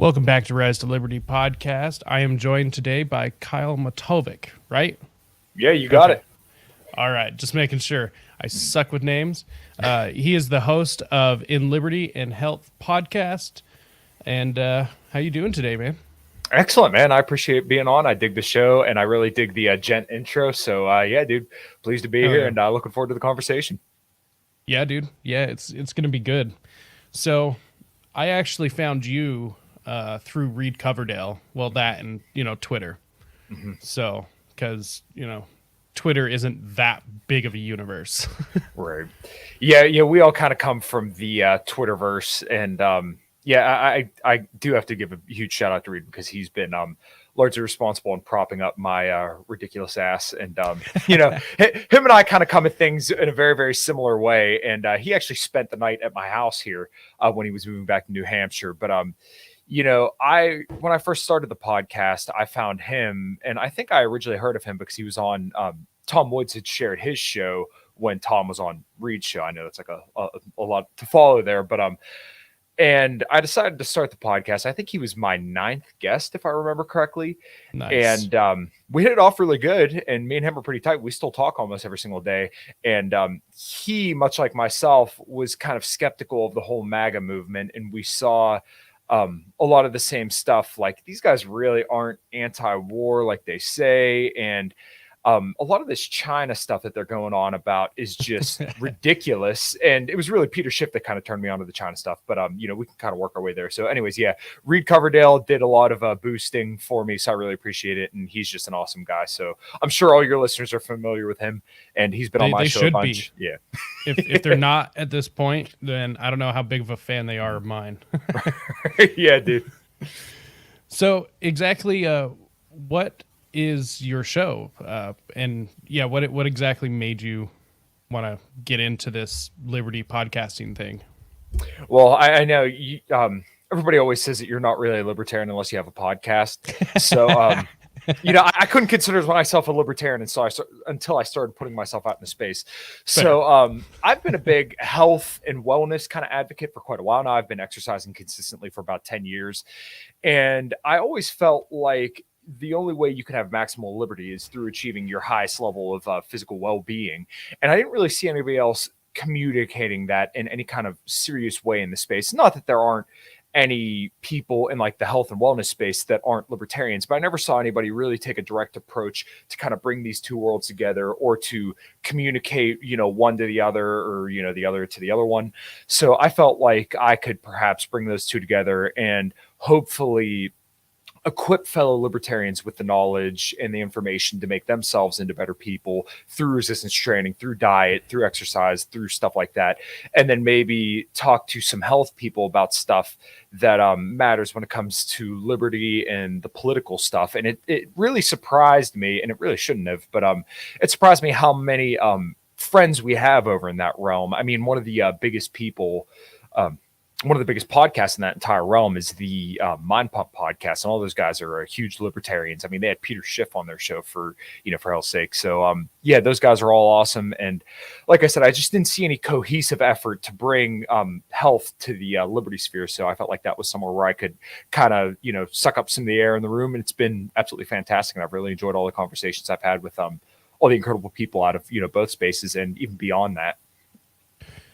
Welcome back to Rise to Liberty podcast. I am joined today by Kyle Matovcik, right? Yeah, you got it. All right, just making sure. I suck with names. He is the host of In Liberty and Health podcast. And how you doing today, man? Excellent, man. I appreciate being on. I dig the show, and I really dig the gent intro. So, yeah, dude, pleased to be here, yeah. and looking forward to the conversation. Yeah, dude. Yeah, it's gonna be good. So, I actually found you through Reed Coverdale. Well, that and Twitter. Mm-hmm. So, because Twitter isn't that big of a universe. Right. Yeah. We all kind of come from the Twitterverse, and yeah, I do have to give a huge shout out to Reed because he's been largely responsible in propping up my ridiculous ass, and him and I kind of come at things in a very, very similar way. And he actually spent the night at my house here when he was moving back to New Hampshire, but when I first started the podcast, I found him, and I think I originally heard of him because he was on Tom Woods had shared his show when Tom was on Reed's show. I know it's like a lot to follow there, but and I decided to start the podcast. I think he was my 9th guest, if I remember correctly. Nice. And we hit it off really good, and me and him are pretty tight. We still talk almost every single day. And he, much like myself, was kind of skeptical of the whole MAGA movement, and we saw a lot of the same stuff. Like, these guys really aren't anti-war like they say, and a lot of this China stuff that they're going on about is just ridiculous. And it was really Peter Schiff that kind of turned me on to the China stuff. But we can kind of work our way there. So, anyways, yeah, Reed Coverdale did a lot of boosting for me, so I really appreciate it. And he's just an awesome guy. So I'm sure all your listeners are familiar with him, and he's been on my show a bunch. Yeah. If they're not at this point, then I don't know how big of a fan they are of mine. Yeah, dude. So exactly, what is your show? And yeah, what exactly made you want to get into this Liberty podcasting thing? Well, I know you, everybody always says that you're not really a libertarian unless you have a podcast. So, I couldn't consider myself a libertarian until I started putting myself out into space. So I've been a big health and wellness kind of advocate for quite a while now. I've been exercising consistently for about 10 years. And I always felt like the only way you can have maximal liberty is through achieving your highest level of physical well-being. And I didn't really see anybody else communicating that in any kind of serious way in the space. Not that there aren't any people in like the health and wellness space that aren't libertarians, but I never saw anybody really take a direct approach to kind of bring these two worlds together or to communicate, one to the other, or, the other to the other one. So I felt like I could perhaps bring those two together and hopefully equip fellow libertarians with the knowledge and the information to make themselves into better people through resistance training, through diet, through exercise, through stuff like that. And then maybe talk to some health people about stuff that matters when it comes to liberty and the political stuff. And it really surprised me, and it really shouldn't have, but it surprised me how many friends we have over in that realm. I mean, one of the biggest people, one of the biggest podcasts in that entire realm is the Mind Pump podcast. And all those guys are huge libertarians. I mean, they had Peter Schiff on their show for hell's sake. So, yeah, those guys are all awesome. And like I said, I just didn't see any cohesive effort to bring health to the liberty sphere. So I felt like that was somewhere where I could kind of, suck up some of the air in the room. And it's been absolutely fantastic. And I've really enjoyed all the conversations I've had with all the incredible people out of, both spaces and even beyond that.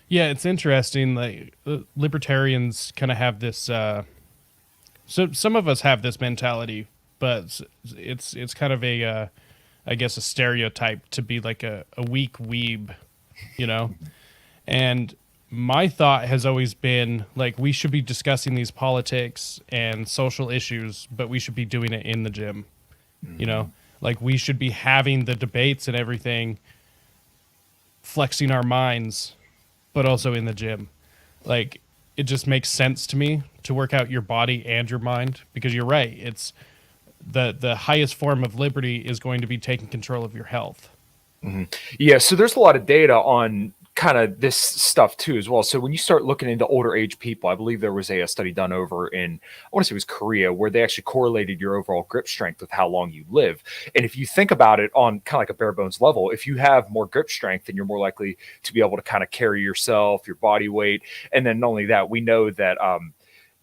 Yeah, it's interesting. Like, libertarians kind of have this. So some of us have this mentality, but it's kind of a, I guess, a stereotype to be like a weak weeb, And my thought has always been like, we should be discussing these politics and social issues, but we should be doing it in the gym. Mm-hmm. Like, we should be having the debates and everything, flexing our minds, but also in the gym. Like, it just makes sense to me to work out your body and your mind, because you're right. It's the highest form of liberty is going to be taking control of your health. Mm-hmm. Yeah. So there's a lot of data on kind of this stuff too as well. So when you start looking into older age people, I believe there was a study done over in, I want to say it was Korea, where they actually correlated your overall grip strength with how long you live. And if you think about it on kind of like a bare bones level, if you have more grip strength, then you're more likely to be able to kind of carry yourself, your body weight. And then not only that, we know that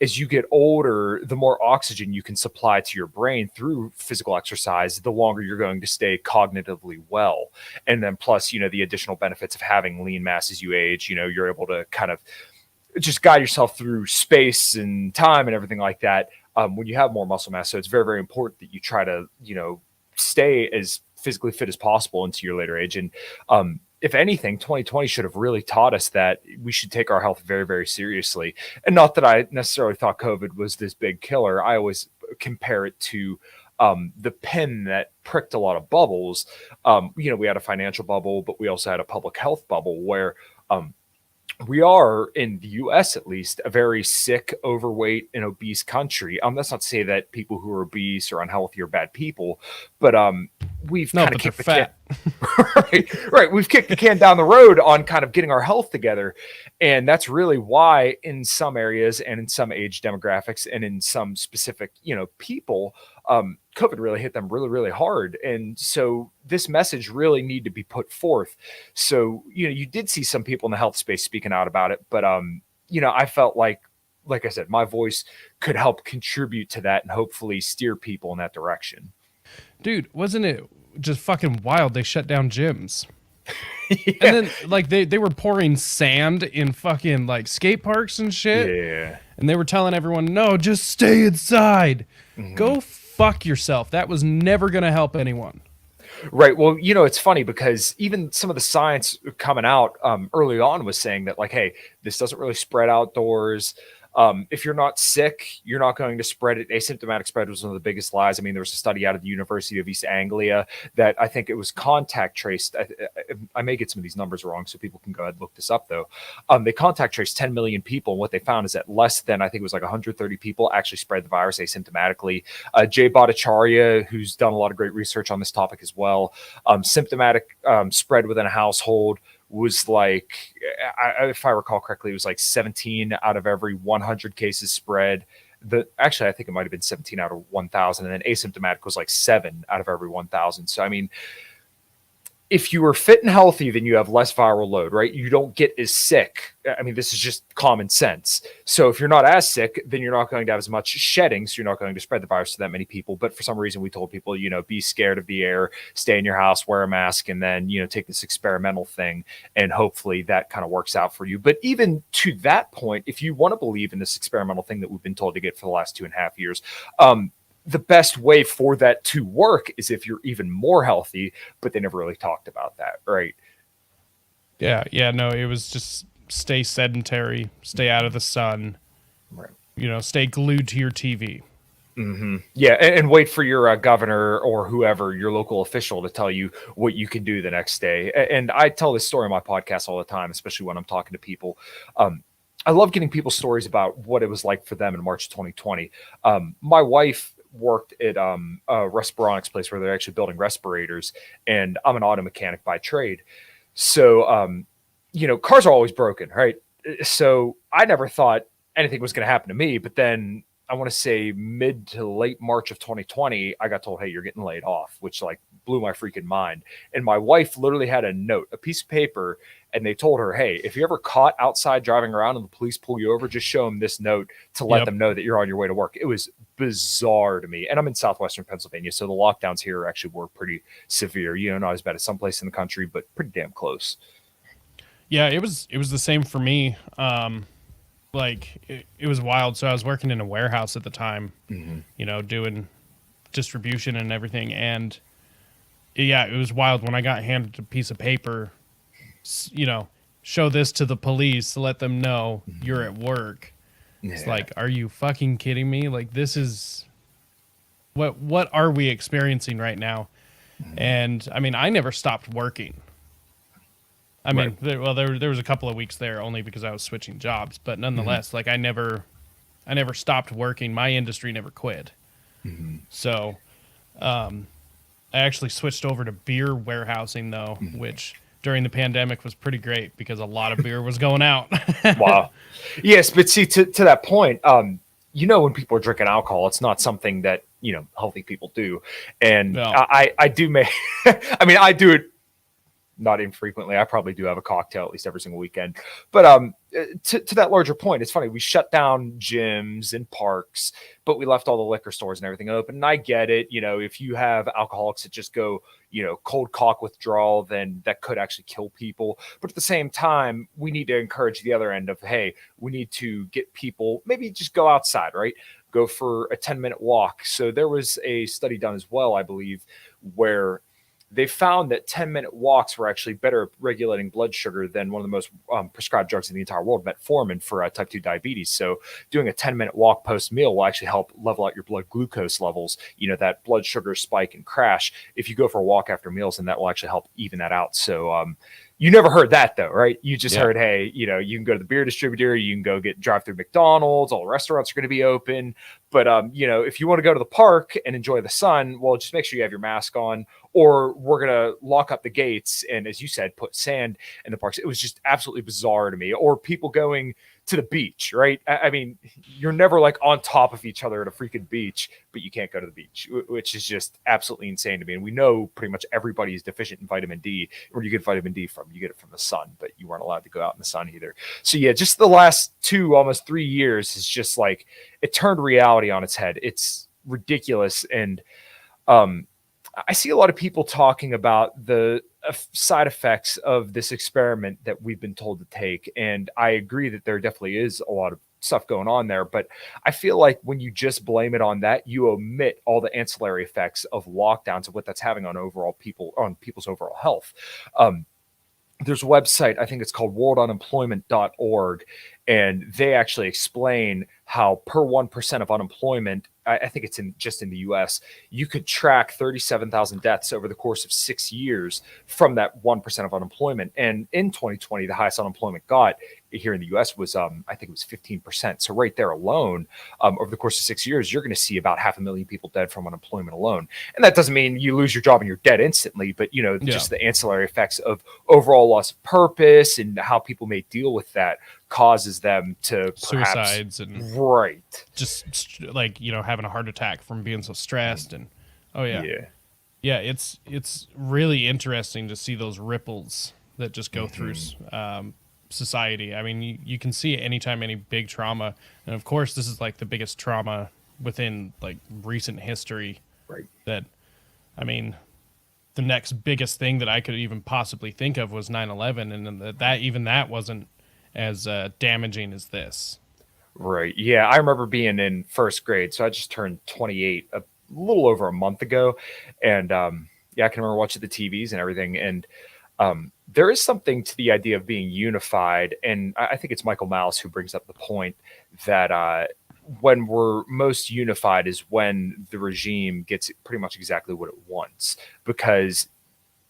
as you get older, the more oxygen you can supply to your brain through physical exercise, the longer you're going to stay cognitively well. And then plus, the additional benefits of having lean mass as you age, you're able to kind of just guide yourself through space and time and everything like that when you have more muscle mass. So it's very, very important that you try to, stay as physically fit as possible into your later age. And if anything, 2020 should have really taught us that we should take our health very, very seriously. And not that I necessarily thought COVID was this big killer. I always compare it to the pin that pricked a lot of bubbles. We had a financial bubble, but we also had a public health bubble where we are, in the US at least, a very sick, overweight, and obese country. That's not to say that people who are obese or unhealthy are bad people, but we've kind of kicked the can. Right. We've kicked the can down the road on kind of getting our health together. And that's really why in some areas and in some age demographics and in some specific, people, COVID really hit them really, really hard. And so this message really needed to be put forth. So, you did see some people in the health space speaking out about it, but, I felt like I said, my voice could help contribute to that and hopefully steer people in that direction. Dude, wasn't it just fucking wild? They shut down gyms. Yeah. And then they were pouring sand in fucking skate parks and shit. Yeah. And they were telling everyone, no, just stay inside. Mm-hmm. Go fuck yourself. That was never going to help anyone. Right. Well, it's funny because even some of the science coming out early on was saying that hey, this doesn't really spread outdoors. If you're not sick, you're not going to spread it. Asymptomatic spread was one of the biggest lies. I mean, there was a study out of the University of East Anglia that I think it was contact traced. I may get some of these numbers wrong, so people can go ahead and look this up, though. They contact traced 10 million people, and what they found is that less than, I think it was 130 people actually spread the virus asymptomatically. Jay Bhattacharya, who's done a lot of great research on this topic as well, symptomatic spread within a household was if I recall correctly, it was 17 out of every 100 cases spread. Actually, I think it might have been 17 out of 1,000, and then asymptomatic was 7 out of every 1,000. So, I mean, if you are fit and healthy, then you have less viral load, right? You don't get as sick. I mean, this is just common sense. So if you're not as sick, then you're not going to have as much shedding. So you're not going to spread the virus to that many people. But for some reason, we told people, be scared of the air, stay in your house, wear a mask, and then, take this experimental thing. And hopefully that kind of works out for you. But even to that point, if you want to believe in this experimental thing that we've been told to get for the last 2.5 years, the best way for that to work is if you're even more healthy, but they never really talked about that, right? Yeah, no, it was just stay sedentary, stay out of the sun, right? Stay glued to your TV. Mm-hmm. Yeah, and wait for your governor or whoever, your local official, to tell you what you can do the next day. And I tell this story on my podcast all the time, especially when I'm talking to people. I love getting people's stories about what it was like for them in March 2020. My wife worked at a Respironics place where they're actually building respirators, and I'm an auto mechanic by trade. So, cars are always broken, right? So I never thought anything was going to happen to me, but then I want to say mid to late March of 2020, I got told, hey, you're getting laid off, which blew my freaking mind. And my wife literally had a note, a piece of paper, and they told her, hey, if you're ever caught outside driving around and the police pull you over, just show them this note to let them know that you're on your way to work. It was bizarre to me. And I'm in southwestern Pennsylvania, so the lockdowns here actually were pretty severe. Not as bad as some place in the country, but pretty damn close. Yeah, it was the same for me. It was wild. So I was working in a warehouse at the time, doing distribution and everything. And yeah, it was wild when I got handed a piece of paper, show this to the police to let them know you're at work. Yeah. It's are you fucking kidding me? This is what are we experiencing right now? And I mean, I never stopped working. I mean, there was a couple of weeks there only because I was switching jobs, but nonetheless, I never stopped working. My industry never quit. So, I actually switched over to beer warehousing though, which during the pandemic was pretty great because a lot of beer was going out. Wow. Yes. But see, to that point, when people are drinking alcohol, it's not something that, healthy people do. And no. I do I do it not infrequently. I probably do have a cocktail at least every single weekend. But to that larger point, it's funny. We shut down gyms and parks, but we left all the liquor stores and everything open. And I get it. If you have alcoholics that just go, cold cock withdrawal, then that could actually kill people. But at the same time, we need to encourage the other end of, hey, we need to get people, maybe just go outside, right? Go for a 10-minute walk. So there was a study done as well, I believe, where they found that 10-minute walks were actually better at regulating blood sugar than one of the most prescribed drugs in the entire world, metformin, for type 2 diabetes. So doing a 10-minute walk post-meal will actually help level out your blood glucose levels, that blood sugar spike and crash. If you go for a walk after meals, then that will actually help even that out. So you never heard that though, right? You just heard, hey, you can go to the beer distributor, you can go drive through McDonald's, all the restaurants are going to be open. But, if you want to go to the park and enjoy the sun, well, just make sure you have your mask on, or we're going to lock up the gates. And as you said, put sand in the parks. It was just absolutely bizarre to me. Or people going to the beach, right? I mean, you're never like on top of each other at a freaking beach, but you can't go to the beach, which is just absolutely insane to me. And we know pretty much everybody is deficient in vitamin D. Where do you get vitamin D from? You get it from the sun, but you weren't allowed to go out in the sun either. So yeah, just the last almost 3 years is just like, it turned reality on its head. It's ridiculous. And I see a lot of people talking about the side effects of this experiment that we've been told to take. And I agree that there definitely is a lot of stuff going on there. But I feel like when you just blame it on that, you omit all the ancillary effects of lockdowns and what that's having on people's overall health. There's a website, I think it's called worldunemployment.org, and they actually explain how per 1% of unemployment, I think it's just in the US, you could track 37,000 deaths over the course of 6 years from that 1% of unemployment. And in 2020, the highest unemployment got here in the US was, I think it was 15%. So right there alone, over the course of 6 years, you're going to see about 500,000 people dead from unemployment alone. And that doesn't mean you lose your job and you're dead instantly, but just the ancillary effects of overall loss of purpose and how people may deal with that causes them to suicides and just like having a heart attack from being so stressed. And it's really interesting to see those ripples that just go through society. I mean, you can see it anytime any big trauma, and of course this is like the biggest trauma within like recent history, right? That, I mean, the next biggest thing that I could even possibly think of was 9/11, and that wasn't as damaging as this. Right. Yeah. I remember being in first grade. So I just turned 28 a little over a month ago. And I can remember watching the TVs and everything. And there is something to the idea of being unified. And I think it's Michael Malice who brings up the point that when we're most unified is when the regime gets pretty much exactly what it wants, because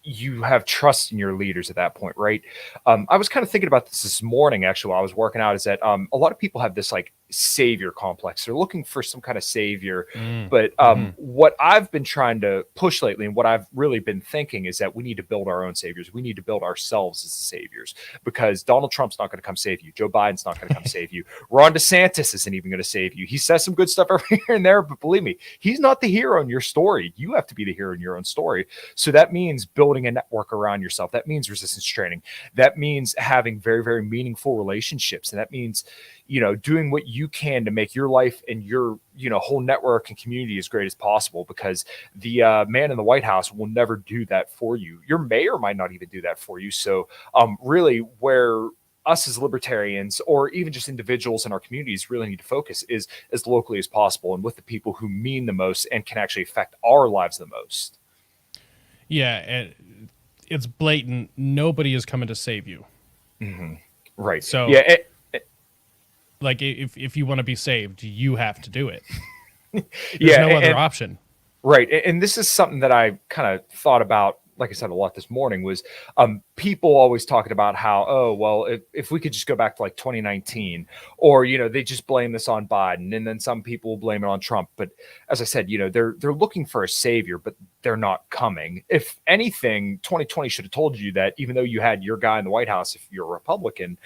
you have trust in your leaders at that point, right? I was kind of thinking about this morning, actually, while I was working out, is that a lot of people have this like savior complex. They're looking for some kind of savior. But what I've been trying to push lately, and what I've really been thinking, is that we need to build our own saviors. We need to build ourselves as the saviors, because Donald Trump's not going to come save you. Joe Biden's not going to come save you. Ron DeSantis isn't even going to save you. He says some good stuff over here and there, but believe me, he's not the hero in your story. You have to be the hero in your own story. So that means building a network around yourself. That means resistance training. That means having very, very meaningful relationships. And that means, doing what you can to make your life and your, whole network and community as great as possible, because the man in the White House will never do that for you. Your mayor might not even do that for you. So really where us as libertarians, or even just individuals in our communities, really need to focus is as locally as possible and with the people who mean the most and can actually affect our lives the most. Yeah, and it's blatant. Nobody is coming to save you. Right. So, yeah, like if you want to be saved, you have to do it. There's no other option. Right. And this is something that I kind of thought about, like I said, a lot this morning, was people always talking about how, oh, well, if we could just go back to like 2019, or, they just blame this on Biden, and then some people blame it on Trump. But as I said, they're looking for a savior, but they're not coming. If anything, 2020 should have told you that even though you had your guy in the White House, if you're a Republican,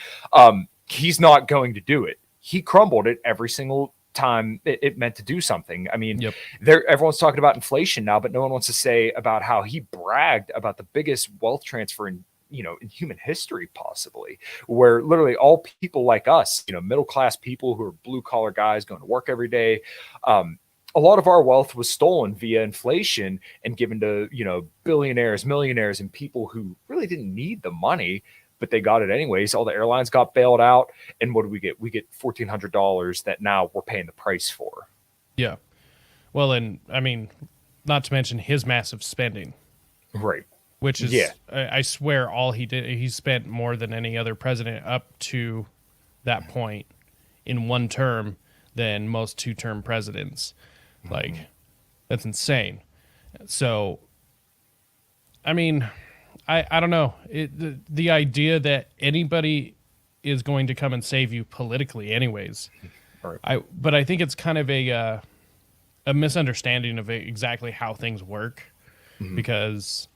he's not going to do it. He crumbled it every single time it meant to do something. I mean, everyone's talking about inflation now, but no one wants to say about how he bragged about the biggest wealth transfer in in human history, possibly, where literally all people like us, middle class people who are blue collar guys going to work every day, a lot of our wealth was stolen via inflation and given to, billionaires, millionaires, and people who really didn't need the money, but they got it anyways. All the airlines got bailed out. And what do we get? We get $1,400 that now we're paying the price for. Yeah. Well, and I mean, not to mention his massive spending. Right. Which is, I swear, all he did, he spent more than any other president up to that point in one term than most two-term presidents. Like, that's insane. So, I mean, I don't know. The idea that anybody is going to come and save you politically anyways. Right. But I think it's kind of a misunderstanding of exactly how things work, because,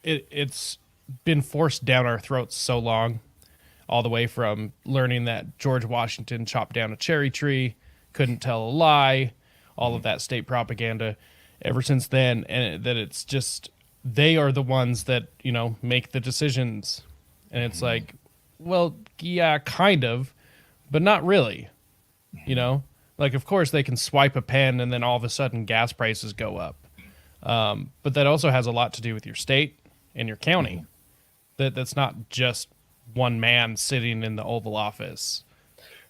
it's been forced down our throats so long, all the way from learning that George Washington chopped down a cherry tree, couldn't tell a lie, all of that state propaganda ever since then, and that it's just, they are the ones that, make the decisions. And it's like, well, yeah, kind of, but not really, like, of course they can swipe a pen and then all of a sudden gas prices go up. But that also has a lot to do with your state and your county. That's not just one man sitting in the Oval Office.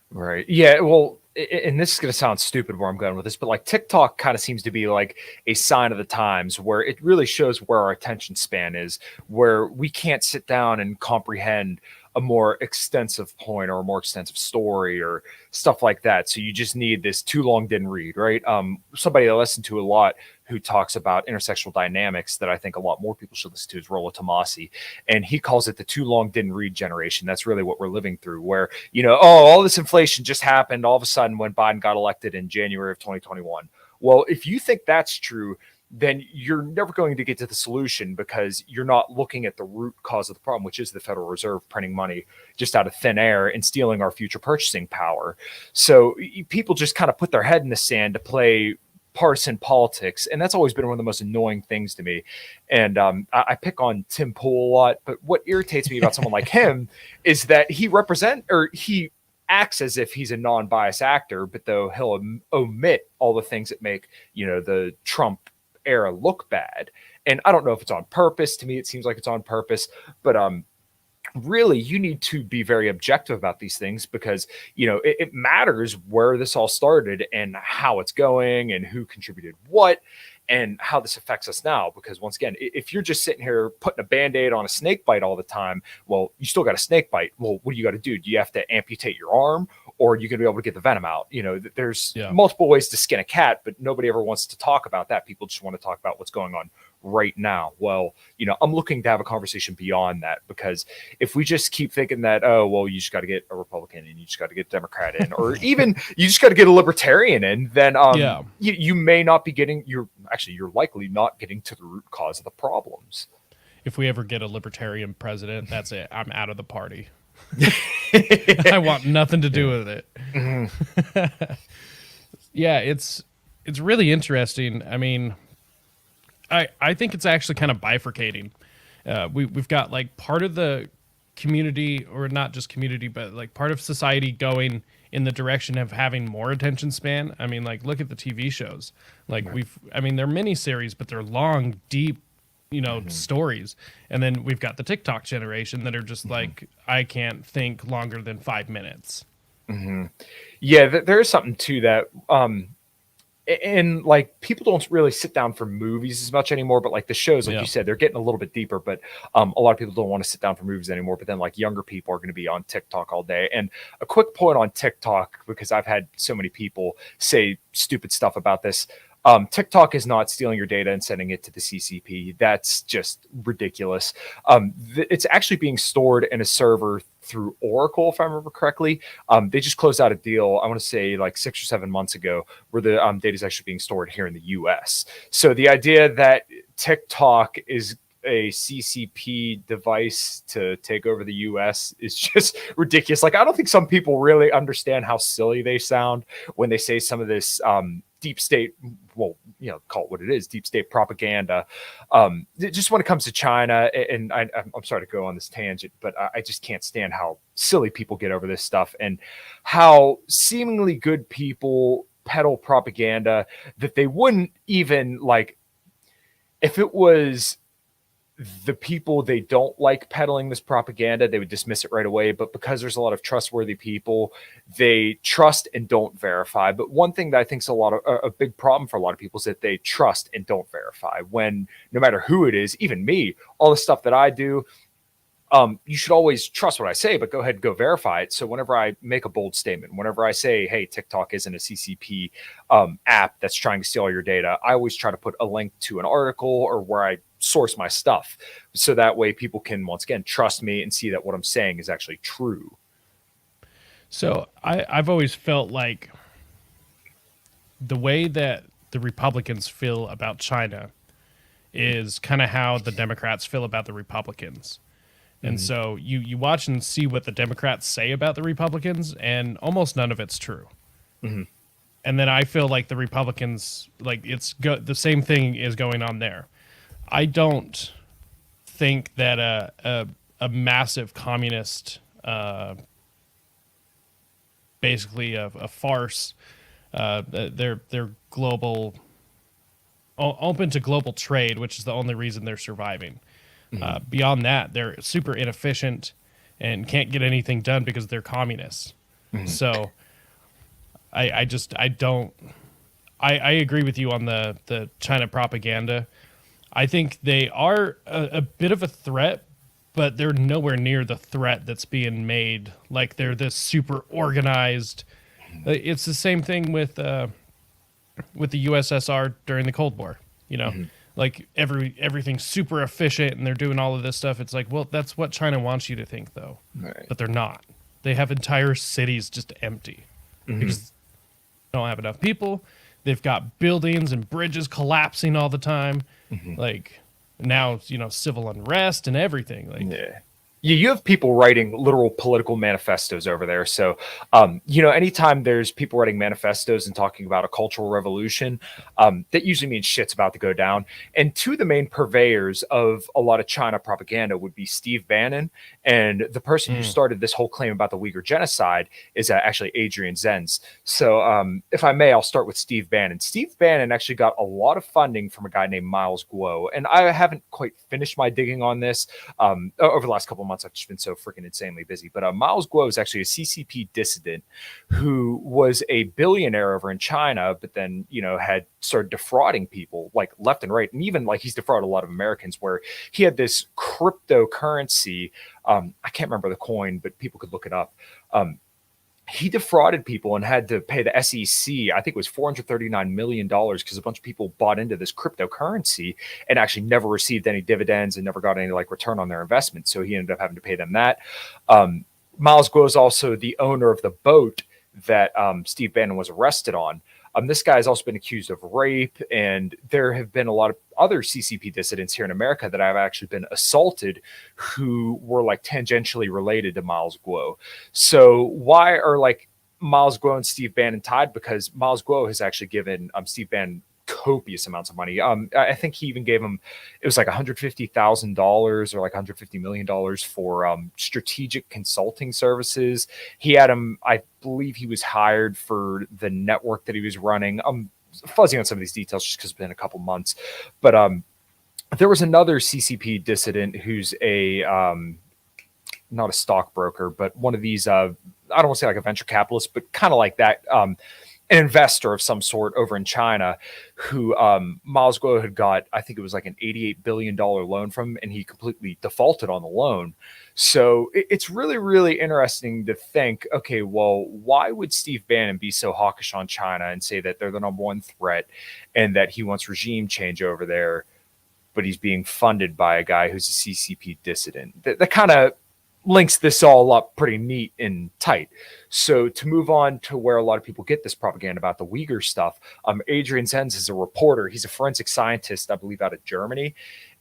Right. Yeah. Well, and this is going to sound stupid where I'm going with this, but like TikTok kind of seems to be like a sign of the times, where it really shows where our attention span is, where we can't sit down and comprehend a more extensive point or a more extensive story or stuff like that. So you just need this too long didn't read, right? Somebody I listen to a lot who talks about intersectional dynamics that I think a lot more people should listen to is Rollo Tomasi. And he calls it the too long didn't read generation. That's really what we're living through, where, all this inflation just happened all of a sudden when Biden got elected in January of 2021. Well, if you think that's true, then you're never going to get to the solution, because you're not looking at the root cause of the problem, which is the Federal Reserve printing money just out of thin air and stealing our future purchasing power. So people just kind of put their head in the sand to play partisan politics, and that's always been one of the most annoying things to me. And I pick on Tim Pool a lot, but what irritates me about someone like him is that he acts as if he's a non-biased actor, but though he'll omit all the things that make the Trump era look bad. And I don't know if it's on purpose. To me, it seems like it's on purpose, but really you need to be very objective about these things, because it matters where this all started and how it's going and who contributed what and how this affects us now. Because once again, if you're just sitting here putting a Band-Aid on a snake bite all the time, well, you still got a snake bite. Well, what do you got to do? Do you have to amputate your arm, or are you going to be able to get the venom out? There's multiple ways to skin a cat, but nobody ever wants to talk about that. People just want to talk about what's going on right now. Well, I'm looking to have a conversation beyond that, because if we just keep thinking that, oh, well, you just got to get a Republican and you just got to get a Democrat in, or even you just got to get a Libertarian in, then you may not be getting, you're likely not getting to the root cause of the problems. If we ever get a Libertarian president, that's it. I'm out of the party. I want nothing to do with it. Yeah, it's really interesting. I mean, I think it's actually kind of bifurcating. We've got like part of the community, or not just community, but like part of society going in the direction of having more attention span. I mean, like, look at the TV shows. Like they're mini series, but they're long, deep, stories. And then we've got the TikTok generation that are just like, I can't think longer than 5 minutes. Yeah, there is something to that. And like, people don't really sit down for movies as much anymore, but like the shows, like you said, they're getting a little bit deeper, but a lot of people don't want to sit down for movies anymore. But then like younger people are going to be on TikTok all day. And a quick point on TikTok, because I've had so many people say stupid stuff about this. TikTok is not stealing your data and sending it to the CCP. That's just ridiculous. It's actually being stored in a server through Oracle, if I remember correctly. They just closed out a deal, I want to say like 6 or 7 months ago, where the data is actually being stored here in the US. So the idea that TikTok is a CCP device to take over the US is just ridiculous. Like, I don't think some people really understand how silly they sound when they say some of this deep state, well, call it what it is, deep state propaganda. Just when it comes to China, and I'm sorry to go on this tangent, but I just can't stand how silly people get over this stuff, and how seemingly good people peddle propaganda that they wouldn't even like if it was the people they don't like peddling this propaganda, they would dismiss it right away. But because there's a lot of trustworthy people, they trust and don't verify. But one thing that I think is a big problem for a lot of people is that they trust and don't verify, when no matter who it is, even me, all the stuff that I do, you should always trust what I say, but go ahead and go verify it. So whenever I make a bold statement, whenever I say, hey, TikTok isn't a CCP app that's trying to steal your data, I always try to put a link to an article or where I source my stuff. So that way people can, once again, trust me and see that what I'm saying is actually true. So I've always felt like the way that the Republicans feel about China is kind of how the Democrats feel about the Republicans. And so you watch and see what the Democrats say about the Republicans, and almost none of it's true. And then I feel like the Republicans, like the same thing is going on there. I don't think that a massive communist, basically a farce, they're global, open to global trade, which is the only reason they're surviving. Beyond that, they're super inefficient and can't get anything done because they're communists. So I agree with you on the China propaganda. I think they are a bit of a threat, but they're nowhere near the threat that's being made. Like they're this super organized. It's the same thing with the USSR during the Cold War, like everything's super efficient and they're doing all of this stuff. It's like, well, that's what China wants you to think, though. Right. But they're not. They have entire cities just empty because they don't have enough people. They've got buildings and bridges collapsing all the time. Like now, civil unrest and everything. Like, you have people writing literal political manifestos over there. So, anytime there's people writing manifestos and talking about a cultural revolution, that usually means shit's about to go down. And two of the main purveyors of a lot of China propaganda would be Steve Bannon, and the person who started this whole claim about the Uyghur genocide is actually Adrian Zenz. So, if I may, I'll start with Steve Bannon. Steve Bannon actually got a lot of funding from a guy named Miles Guo, and I haven't quite finished my digging on this over the last couple of months. I've just been so freaking insanely busy. But Miles Guo is actually a CCP dissident who was a billionaire over in China, but then, had started defrauding people like left and right. And even like he's defrauded a lot of Americans, where he had this cryptocurrency. I can't remember the coin, but people could look it up. He defrauded people and had to pay the SEC, I think it was $439 million, because a bunch of people bought into this cryptocurrency and actually never received any dividends and never got any return on their investment. So he ended up having to pay them that. Miles Guo is also the owner of the boat that Steve Bannon was arrested on. This guy has also been accused of rape, and there have been a lot of other CCP dissidents here in America that have actually been assaulted who were tangentially related to Miles Guo. So why are Miles Guo and Steve Bannon tied? Because Miles Guo has actually given Steve Bannon copious amounts of money. I think he even gave him, it was $150,000 or $150 million for strategic consulting services. He had him, I believe he was hired for the network that he was running. I'm fuzzy on some of these details just because it's been a couple months. But there was another CCP dissident who's not a stockbroker, but one of these, I don't want to say a venture capitalist, but kind of like that, an investor of some sort over in China who Miles Guo had got, I think it was an $88 billion loan from, and he completely defaulted on the loan. So it's really, really interesting to think, okay, well, why would Steve Bannon be so hawkish on China and say that they're the number one threat and that he wants regime change over there, but he's being funded by a guy who's a CCP dissident? That kind of links this all up pretty neat and tight. So to move on to where a lot of people get this propaganda about the Uyghur stuff, Adrian Zenz is a reporter. He's a forensic scientist, I believe, out of Germany.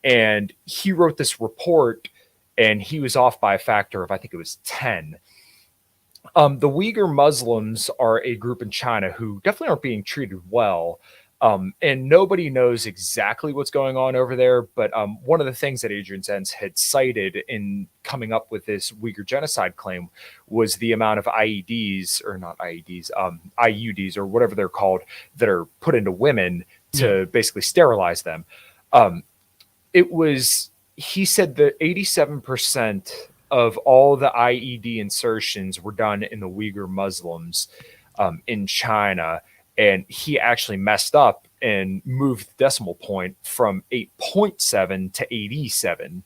And he wrote this report, and he was off by a factor of, I think it was 10. The Uyghur Muslims are a group in China who definitely aren't being treated well. And nobody knows exactly what's going on over there. But one of the things that Adrian Zenz had cited in coming up with this Uyghur genocide claim was the amount of IEDs, or not IEDs, IUDs, or whatever they're called, that are put into women to basically sterilize them. Um, it was, he said that 87% of all the IED insertions were done in the Uyghur Muslims in China. And he actually messed up and moved the decimal point from 8.7 to 87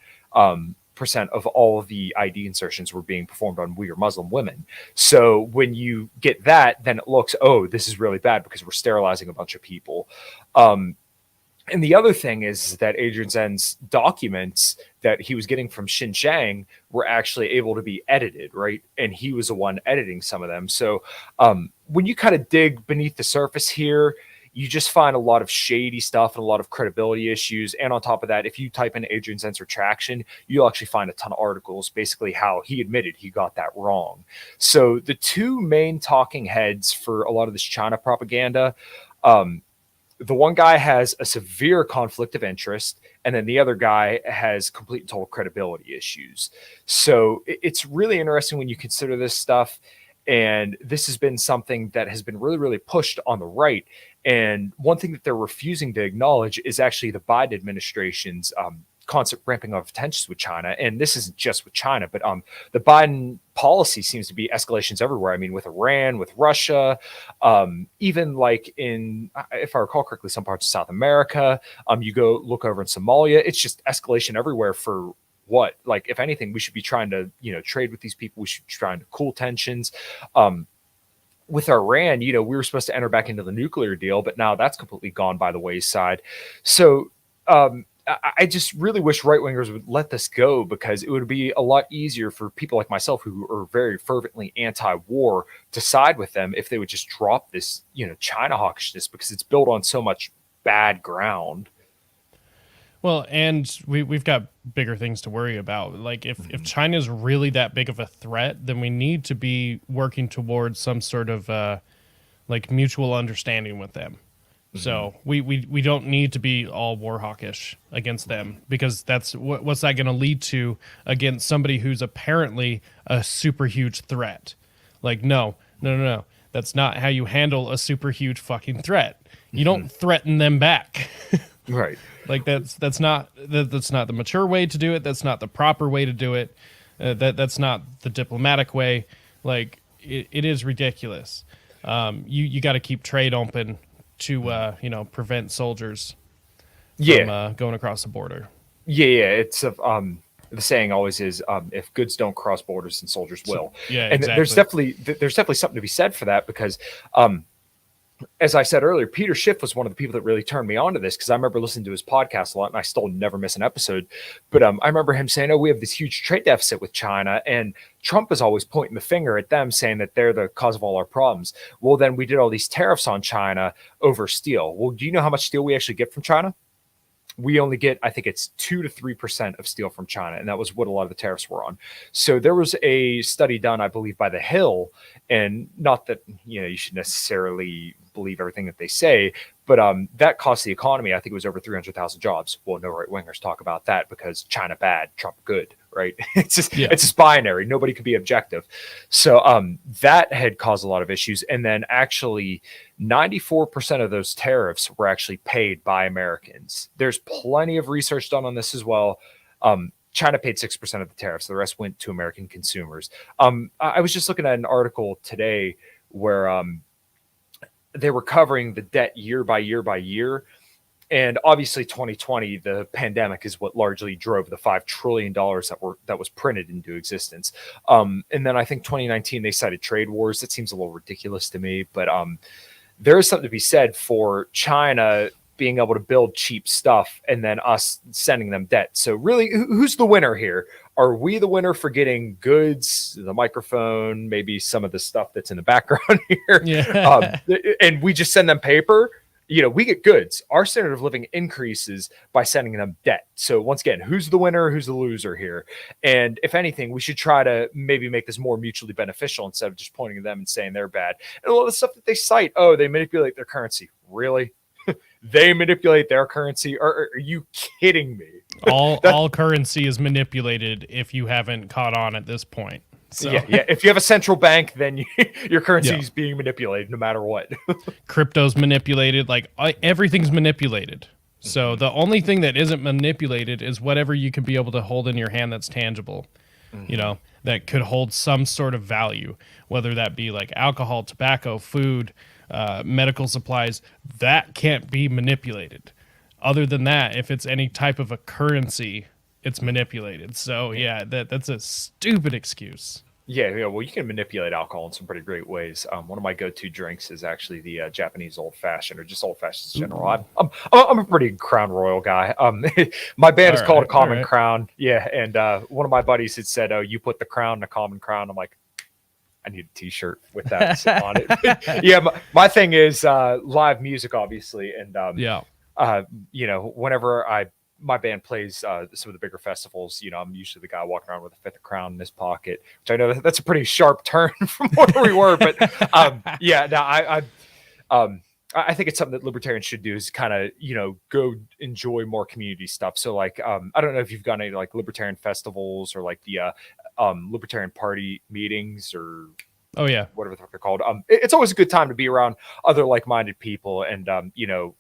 percent of all of the ID insertions were being performed on Uyghur Muslim women. So when you get that, then it looks, oh, this is really bad because we're sterilizing a bunch of people. And the other thing is that Adrian Zen's documents that he was getting from Xinjiang were actually able to be edited, right? And he was the one editing some of them. So when you kind of dig beneath the surface here, you just find a lot of shady stuff and a lot of credibility issues. And on top of that, if you type in Adrian Zen's retraction, you'll actually find a ton of articles, basically how he admitted he got that wrong. So the two main talking heads for a lot of this China propaganda, the one guy has a severe conflict of interest, and then the other guy has complete and total credibility issues. So it's really interesting when you consider this stuff. And this has been something that has been really, really pushed on the right. And one thing that they're refusing to acknowledge is actually the Biden administration's constant ramping of tensions with China. And this isn't just with China, but the Biden policy seems to be escalations everywhere. I mean, with Iran, with Russia, even like in, if I recall correctly, some parts of South America, you go look over in Somalia, it's just escalation everywhere for what? Like, if anything, we should be trying to, trade with these people. We should be trying to cool tensions. With Iran, we were supposed to enter back into the nuclear deal, but now that's completely gone by the wayside. So, I just really wish right wingers would let this go, because it would be a lot easier for people like myself who are very fervently anti-war to side with them if they would just drop this, China hawkishness, because it's built on so much bad ground. Well, and we've got bigger things to worry about. Like if China is really that big of a threat, then we need to be working towards some sort of like mutual understanding with them. So we don't need to be all war hawkish against them, because that's what's that going to lead to against somebody who's apparently a super huge threat. Like, no. That's not how you handle a super huge fucking threat. You don't threaten them back. Right. Like that's not the mature way to do it. That's not the proper way to do it. That's not the diplomatic way. Like it is ridiculous. You got to keep trade open to prevent soldiers from going across the border. Yeah. It's the saying always is, if goods don't cross borders, then soldiers will. Yeah, and exactly. there's definitely something to be said for that, because as I said earlier, Peter Schiff was one of the people that really turned me on to this, because I remember listening to his podcast a lot, and I still never miss an episode. But I remember him saying, "Oh, we have this huge trade deficit with China, and Trump is always pointing the finger at them, saying that they're the cause of all our problems." Well, then we did all these tariffs on China over steel. Well, do you know how much steel we actually get from China? We only get, I think it's 2 to 3% of steel from China. And that was what a lot of the tariffs were on. So there was a study done, I believe, by The Hill, and not that, you should necessarily believe everything that they say, but that cost the economy, I think it was over 300,000 jobs. Well, no right wingers talk about that, because China bad, Trump good, right? It's just binary. Nobody could be objective. So that had caused a lot of issues. And then actually 94% of those tariffs were actually paid by Americans. There's plenty of research done on this as well. China paid 6% of the tariffs. The rest went to American consumers. I was just looking at an article today where they were covering the debt year by year by year. And obviously 2020, the pandemic is what largely drove the $5 trillion that was printed into existence. And then I think 2019, they cited trade wars. That seems a little ridiculous to me, but there is something to be said for China being able to build cheap stuff and then us sending them debt. So really, who's the winner here? Are we the winner for getting goods, the microphone, maybe some of the stuff that's in the background here? Yeah. And we just send them paper? we get goods. Our standard of living increases by sending them debt. So once again, who's the winner? Who's the loser here? And if anything, we should try to maybe make this more mutually beneficial instead of just pointing to them and saying they're bad. And a lot of the stuff that they cite, oh, they manipulate their currency. Really? They manipulate their currency? Are you kidding me? All currency is manipulated if you haven't caught on at this point. So. Yeah. If you have a central bank, then your currency is being manipulated no matter what. Crypto's manipulated. Like everything's manipulated. So the only thing that isn't manipulated is whatever you can be able to hold in your hand that's tangible, that could hold some sort of value, whether that be like alcohol, tobacco, food, medical supplies. That can't be manipulated. Other than that, if it's any type of a currency, it's manipulated. So yeah, that's a stupid excuse. Yeah, well, you can manipulate alcohol in some pretty great ways. One of my go-to drinks is actually the Japanese old fashioned, or just old fashions in general. I'm a pretty Crown Royal guy. My band is called a Common Crown. Yeah, and one of my buddies had said, "Oh, you put the crown in a common crown." I'm like, I need a T-shirt with that on it. Yeah, my thing is live music, obviously, and whenever my band plays some of the bigger festivals, I'm usually the guy walking around with a fifth of Crown in his pocket, which I know that's a pretty sharp turn from where we were, but I think it's something that libertarians should do is kind of, go enjoy more community stuff. So like, I don't know if you've gone to like libertarian festivals or like the libertarian party meetings or whatever the fuck they're called. It's always a good time to be around other like-minded people. And,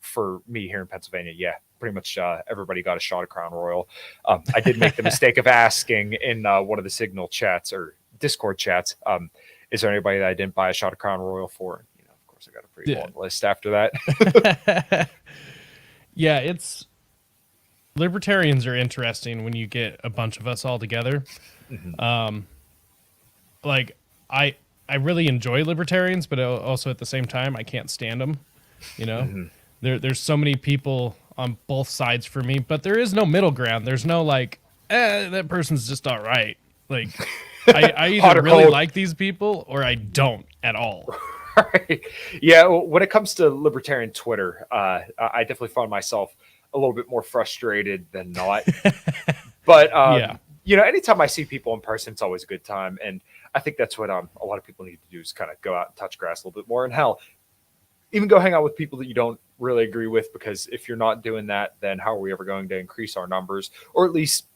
for me here in Pennsylvania, pretty much everybody got a shot of Crown Royal. I did make the mistake of asking in one of the Signal chats or Discord chats, is there anybody that I didn't buy a shot of Crown Royal for? Of course, I got a pretty long list after that. It's libertarians are interesting when you get a bunch of us all together. Like I really enjoy libertarians, but also at the same time, I can't stand them. There's so many people on both sides for me, but there is no middle ground. There's no like, that person's just all right. Like, I either really like these people or I don't at all. Right. Yeah. When it comes to libertarian Twitter, I definitely find myself a little bit more frustrated than not. But anytime I see people in person, it's always a good time. And I think that's what a lot of people need to do is kind of go out and touch grass a little bit more. And hell, even go hang out with people that you don't really agree with, because if you're not doing that, then how are we ever going to increase our numbers, or at least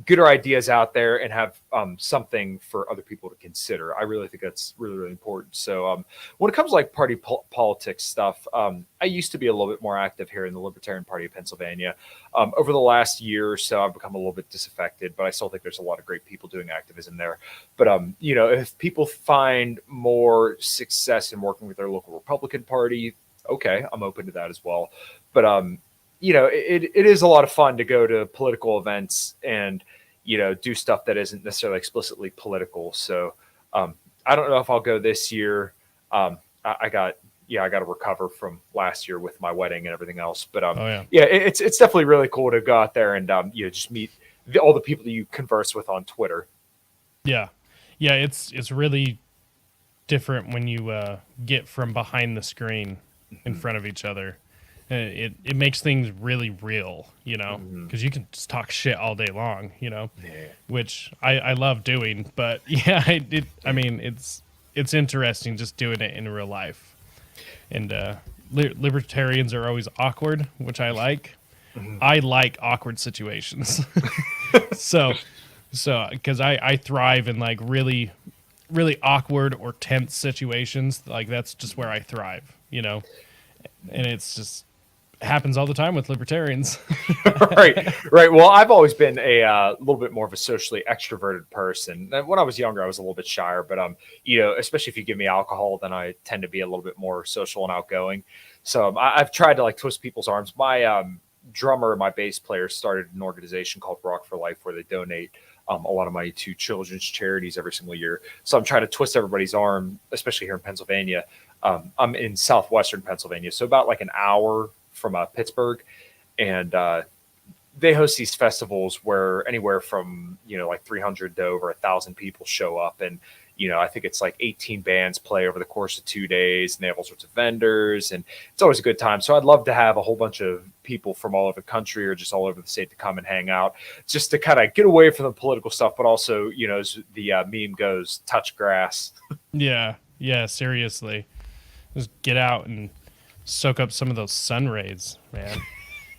get our ideas out there and have something for other people to consider? I really think that's really, really important. So when it comes to like party politics stuff, I used to be a little bit more active here in the Libertarian Party of Pennsylvania. Over the last year or so, I've become a little bit disaffected, but I still think there's a lot of great people doing activism there. But, if people find more success in working with their local Republican Party, okay, I'm open to that as well. But, it is a lot of fun to go to political events and, do stuff that isn't necessarily explicitly political. So I don't know if I'll go this year. I got to recover from last year with my wedding and everything else. But it's definitely really cool to go out there and just meet all the people that you converse with on Twitter. Yeah, it's really different when you get from behind the screen in front of each other. It makes things really real, because you can just talk shit all day long, which I love doing. But it's interesting just doing it in real life. And libertarians are always awkward, which I like. I like awkward situations. so because I thrive in like really, really awkward or tense situations. Like that's just where I thrive, and it's just happens all the time with libertarians. Right. Well, I've always been a little bit more of a socially extroverted person. When I was younger, I was a little bit shyer, but especially if you give me alcohol, then I tend to be a little bit more social and outgoing. So I've tried to like twist people's arms. My drummer, my bass player, started an organization called Rock for Life, where they donate a lot of money to children's charities every single year. So I'm trying to twist everybody's arm, especially here in Pennsylvania. I'm in southwestern Pennsylvania, so about like an hour from Pittsburgh, and they host these festivals where anywhere from, like 300 to over 1,000 people show up. And, I think it's like 18 bands play over the course of 2 days, and they have all sorts of vendors, and it's always a good time. So I'd love to have a whole bunch of people from all over the country or just all over the state to come and hang out, just to kind of get away from the political stuff, but also, as the meme goes, touch grass. Yeah. Yeah. Seriously. Just get out and soak up some of those sun rays, man.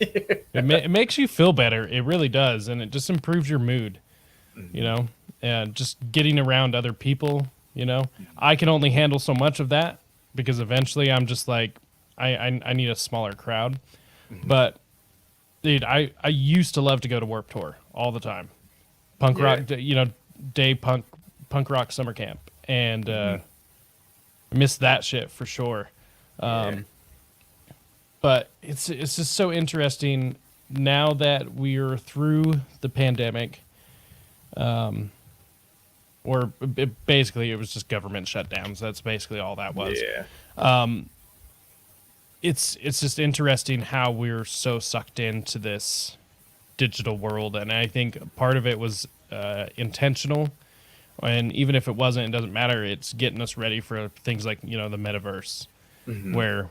It makes you feel better. It really does. And it just improves your mood, and just getting around other people, I can only handle so much of that because eventually I'm just like, I need a smaller crowd. But dude, I used to love to go to Warped Tour all the time. Punk rock, day punk rock summer camp. And, I miss that shit for sure. But it's just so interesting now that we're through the pandemic, basically it was just government shutdowns. That's basically all that was. Yeah. It's just interesting how we're so sucked into this digital world, and I think part of it was intentional. And even if it wasn't, it doesn't matter. It's getting us ready for things like, the metaverse, where,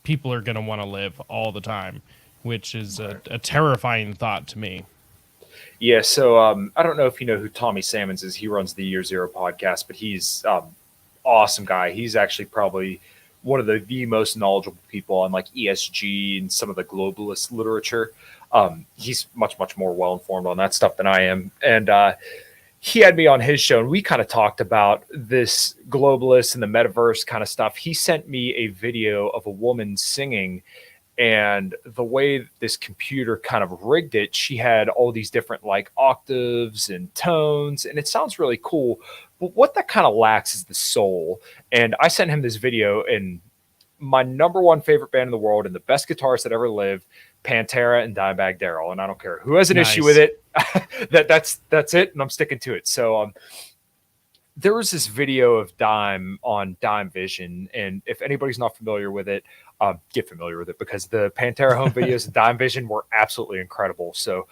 people are going to want to live all the time, which is a terrifying thought to me. Yeah. So I don't know if you know who Tommy Salmons is. He runs the Year Zero podcast, but he's awesome guy. He's actually probably one of the most knowledgeable people on like ESG and some of the globalist literature. He's much, much more well-informed on that stuff than I am. And he had me on his show, and we kind of talked about this globalist and the metaverse kind of stuff. He sent me a video of a woman singing, and the way this computer kind of rigged it, she had all these different like octaves and tones, and it sounds really cool. But what that kind of lacks is the soul. And I sent him this video, and my number one favorite band in the world and the best guitarist that ever lived, Pantera and Dimebag Darrell. And I don't care who has an issue with it. that's it, and I'm sticking to it. So there was this video of Dime on Dime Vision, and if anybody's not familiar with it, get familiar with it, because the Pantera home videos of Dime Vision were absolutely incredible. So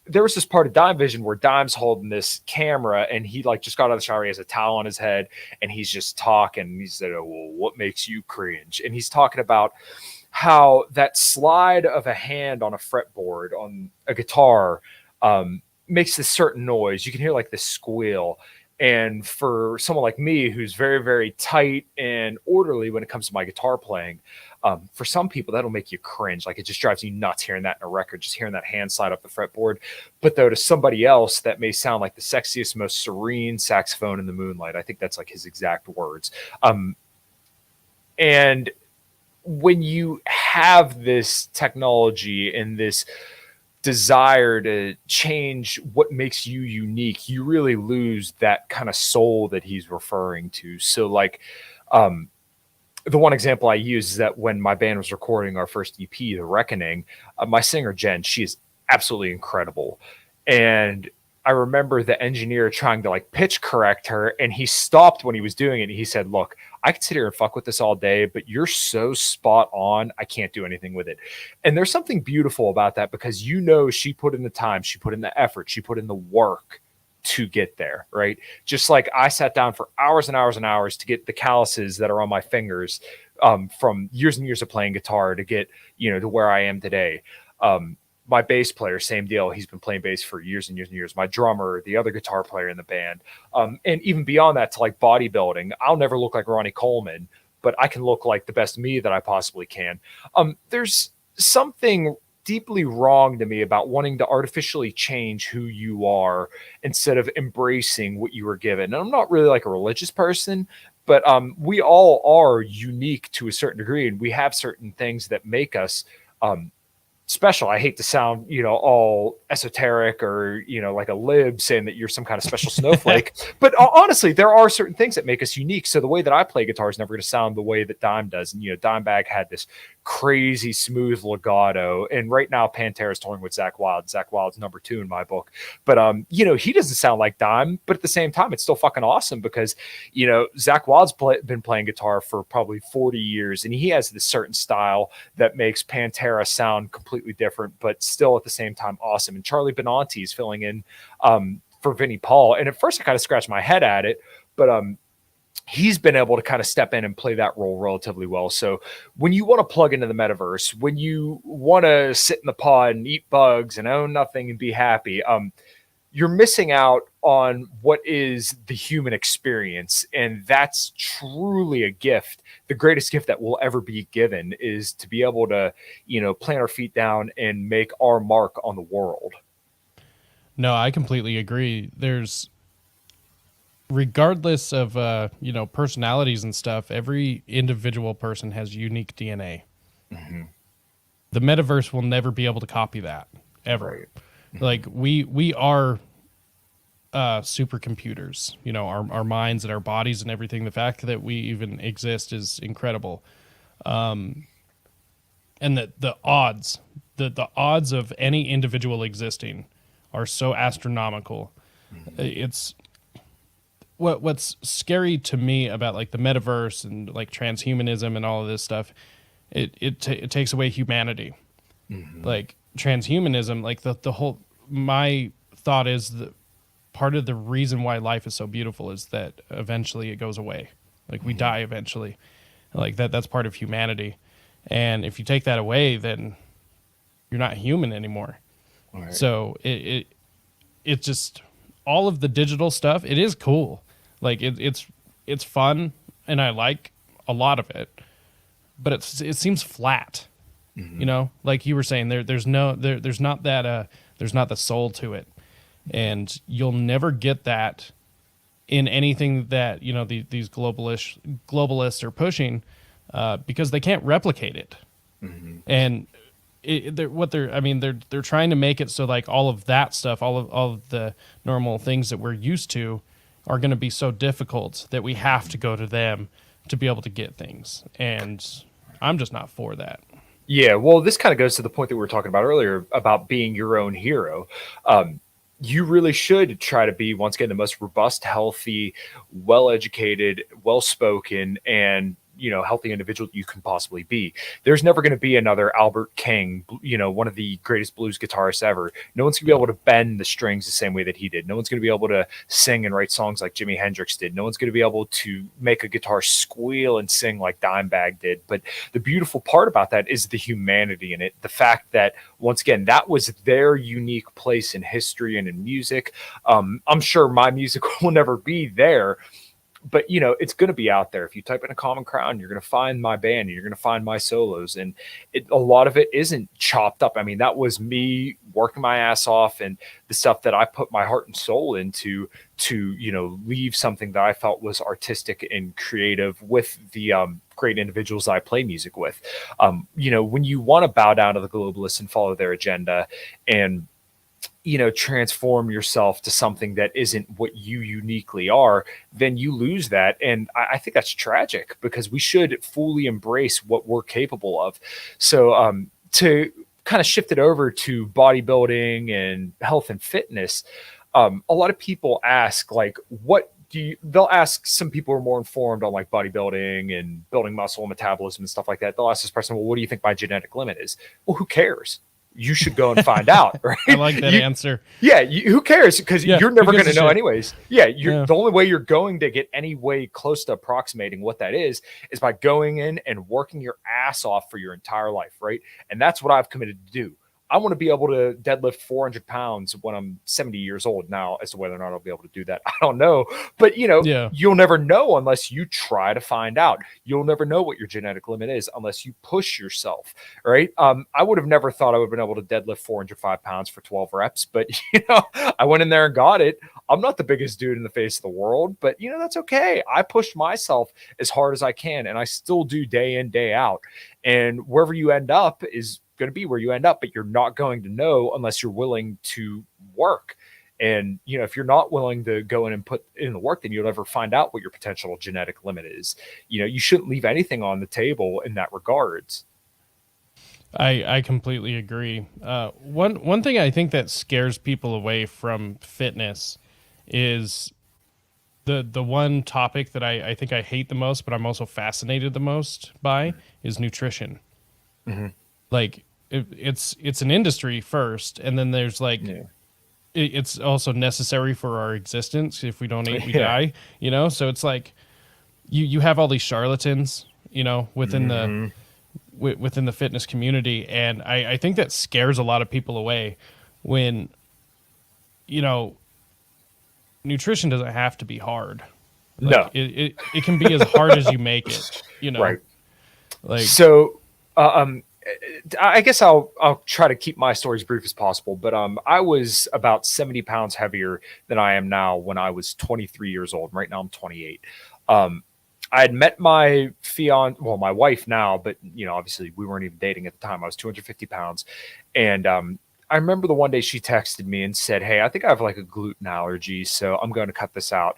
there was this part of Dime Vision where Dime's holding this camera, and he like just got out of the shower. He has a towel on his head, and he's just talking. He said, "Oh, well, what makes you cringe?" And he's talking about how that slide of a hand on a fretboard on a guitar makes this certain noise. You can hear like this squeal. And for someone like me, who's very, very tight and orderly when it comes to my guitar playing, for some people, that'll make you cringe. Like, it just drives you nuts hearing that in a record, just hearing that hand slide up the fretboard. But though to somebody else, that may sound like the sexiest, most serene saxophone in the moonlight. I think that's like his exact words. And when you have this technology and this desire to change what makes you unique, you really lose that kind of soul that he's referring to. So like, the one example I use is that when my band was recording our first EP, The Reckoning, my singer Jen, she is absolutely incredible. And I remember the engineer trying to like pitch correct her, and he stopped when he was doing it. And he said, "Look, I can sit here and fuck with this all day, but you're so spot on, I can't do anything with it." And there's something beautiful about that, because she put in the time, she put in the effort, she put in the work to get there, right? Just like I sat down for hours and hours and hours to get the calluses that are on my fingers from years and years of playing guitar to get, to where I am today. My bass player, same deal. He's been playing bass for years and years and years. My drummer, the other guitar player in the band. And even beyond that, to like bodybuilding, I'll never look like Ronnie Coleman, but I can look like the best me that I possibly can. There's something deeply wrong to me about wanting to artificially change who you are instead of embracing what you were given. And I'm not really like a religious person, but we all are unique to a certain degree, and we have certain things that make us special. I hate to sound, all esoteric or, like a lib saying that you're some kind of special snowflake, but honestly, there are certain things that make us unique. So the way that I play guitar is never going to sound the way that Dime does. And, Dimebag had this crazy smooth legato. And right now Pantera is touring with Zakk Wylde. Zakk Wylde's number 2 in my book. But, he doesn't sound like Dime, but at the same time, it's still fucking awesome because, Zakk Wylde's been playing guitar for probably 40 years, and he has this certain style that makes Pantera sound completely completely different, but still at the same time awesome. And Charlie Benanti is filling in for Vinnie Paul. And at first I kind of scratched my head at it, but he's been able to kind of step in and play that role relatively well. So when you want to plug into the metaverse, when you want to sit in the pod and eat bugs and own nothing and be happy, you're missing out on what is the human experience. And that's truly a gift. The greatest gift that will ever be given is to be able to, plant our feet down and make our mark on the world. No, I completely agree. There's, regardless of personalities and stuff, every individual person has unique DNA. Mm-hmm. The metaverse will never be able to copy that ever. Right. Like we are supercomputers. Our minds and our bodies and everything. The fact that we even exist is incredible. And that the odds of any individual existing are so astronomical. Mm-hmm. It's what's scary to me about like the metaverse and like transhumanism and all of this stuff. It takes away humanity. Mm-hmm. Like transhumanism, like the whole, my thought is that part of the reason why life is so beautiful is that eventually it goes away. Like we die eventually. Like that's part of humanity. And if you take that away, then you're not human anymore. Right. So it just, all of the digital stuff, it is cool. Like it's fun and I like a lot of it, but it seems flat. Mm-hmm. Like you were saying, there's not the soul to it, and you'll never get that in anything that these globalists are pushing, because they can't replicate it. Mm-hmm. And they're trying to make it so like all of that stuff, all of the normal things that we're used to, are going to be so difficult that we have to go to them to be able to get things, and I'm just not for that. Yeah, well, this kind of goes to the point that we were talking about earlier about being your own hero. You really should try to be, once again, the most robust, healthy, well-educated, well-spoken, and healthy individual you can possibly be. There's never going to be another Albert King, one of the greatest blues guitarists ever. No one's going to be able to bend the strings the same way that he did. No one's going to be able to sing and write songs like Jimi Hendrix did. No one's going to be able to make a guitar squeal and sing like Dimebag did. But the beautiful part about that is the humanity in it. The fact that, once again, that was their unique place in history and in music. I'm sure my music will never be there, but it's going to be out there. If you type in a common ground, you're going to find my band, and you're going to find my solos, and a lot of it isn't chopped up. I mean, that was me working my ass off, and the stuff that I put my heart and soul into to leave something that I felt was artistic and creative with the great individuals that I play music with. When you want to bow down to the globalists and follow their agenda and transform yourself to something that isn't what you uniquely are, then you lose that. And I think that's tragic, because we should fully embrace what we're capable of. So to kind of shift it over to bodybuilding and health and fitness, a lot of people ask, like, they'll ask some people who are more informed on like bodybuilding and building muscle and metabolism and stuff like that. They'll ask this person, well, what do you think my genetic limit is? Well, who cares? You should go and find out, right? I like that answer. Yeah, who cares? Because you're never going to know anyways. Yeah, the only way you're going to get any way close to approximating what that is by going in and working your ass off for your entire life, right? And that's what I've committed to do. I want to be able to deadlift 400 pounds when I'm 70 years old. Now, as to whether or not I'll be able to do that, I don't know. But, you'll never know unless you try to find out. You'll never know what your genetic limit is unless you push yourself, right? I would have never thought I would have been able to deadlift 405 pounds for 12 reps. But, I went in there and got it. I'm not the biggest dude in the face of the world, but, that's okay. I pushed myself as hard as I can, and I still do day in, day out. And wherever you end up is going to be where you end up, but you're not going to know unless you're willing to work. And, if you're not willing to go in and put in the work, then you'll never find out what your potential genetic limit is. You shouldn't leave anything on the table in that regards. I completely agree. One thing I think that scares people away from fitness is the one topic that I think I hate the most, but I'm also fascinated the most by, is nutrition. Mm-hmm. Like, it's an industry first, and then there's like Yeah. it's also necessary for our existence. If we don't eat, we Yeah. die. So it's like you have all these charlatans, within the Hmm. within the fitness community, and I think that scares a lot of people away when you know nutrition doesn't have to be hard. Like No. it can be as hard as you make it. Right. Like So, I guess I'll try to keep my story as brief as possible. But I was about 70 pounds heavier than I am now when I was 23 years old. Right now I'm 28. Um, I had met my my wife now, but obviously we weren't even dating at the time. I was 250 pounds, and I remember the one day she texted me and said, "Hey, I think I have like a gluten allergy, so I'm going to cut this out."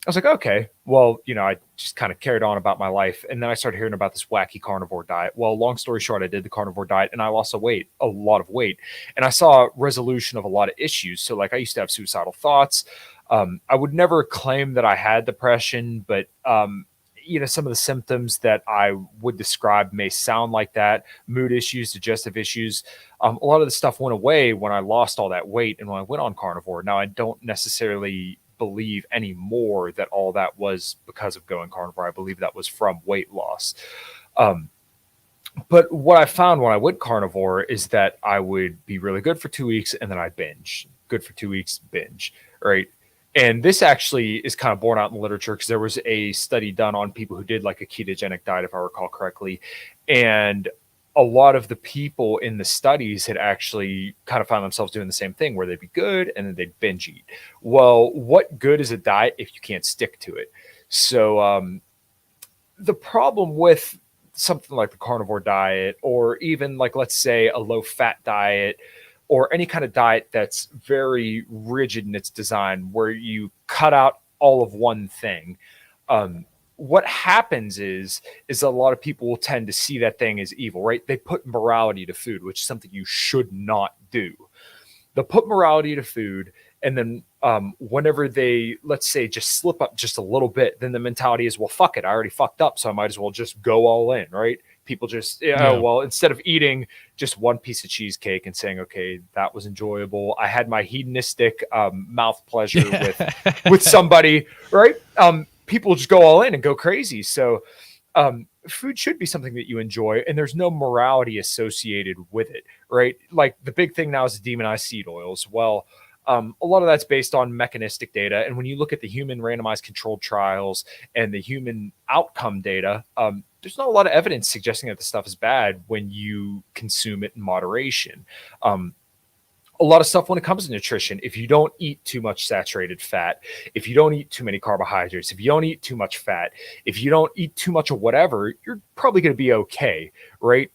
I was like, okay, well, I just kind of carried on about my life. And then I started hearing about this wacky carnivore diet. Well, long story short, I did the carnivore diet and I lost a lot of weight. And I saw resolution of a lot of issues. So, like, I used to have suicidal thoughts. I would never claim that I had depression, but, some of the symptoms that I would describe may sound like that: mood issues, digestive issues. A lot of the stuff went away when I lost all that weight and when I went on carnivore. Now, I don't necessarily believe anymore that all that was because of going carnivore. I believe that was from weight loss. Um, but what I found when I went carnivore is that I would be really good for 2 weeks and then I'd binge. Good for 2 weeks, binge. Right. And this actually is kind of borne out in the literature because there was a study done on people who did like a ketogenic diet, if I recall correctly. And a lot of the people in the studies had actually kind of found themselves doing the same thing where they'd be good and then they'd binge eat. Well, what good is a diet if you can't stick to it? So the problem with something like the carnivore diet, or even like, let's say, a low fat diet, or any kind of diet that's very rigid in its design, where you cut out all of one thing, what happens is a lot of people will tend to see that thing as evil, right? They put morality to food, which is something you should not do. They'll put morality to food, and then whenever they, let's say, just slip up just a little bit, then the mentality is, well, fuck it, I already fucked up, so I might as well just go all in, right? People just, yeah. well, instead of eating just one piece of cheesecake and saying, okay, that was enjoyable, I had my hedonistic mouth pleasure with somebody, right? People just go all in and go crazy. So food should be something that you enjoy, and there's no morality associated with it, right? Like, the big thing now is demonized seed oils. Well, a lot of that's based on mechanistic data. And when you look at the human randomized controlled trials and the human outcome data, there's not a lot of evidence suggesting that the stuff is bad when you consume it in moderation. A lot of stuff when it comes to nutrition, if you don't eat too much saturated fat, if you don't eat too many carbohydrates, if you don't eat too much fat, if you don't eat too much of whatever, you're probably going to be okay, right?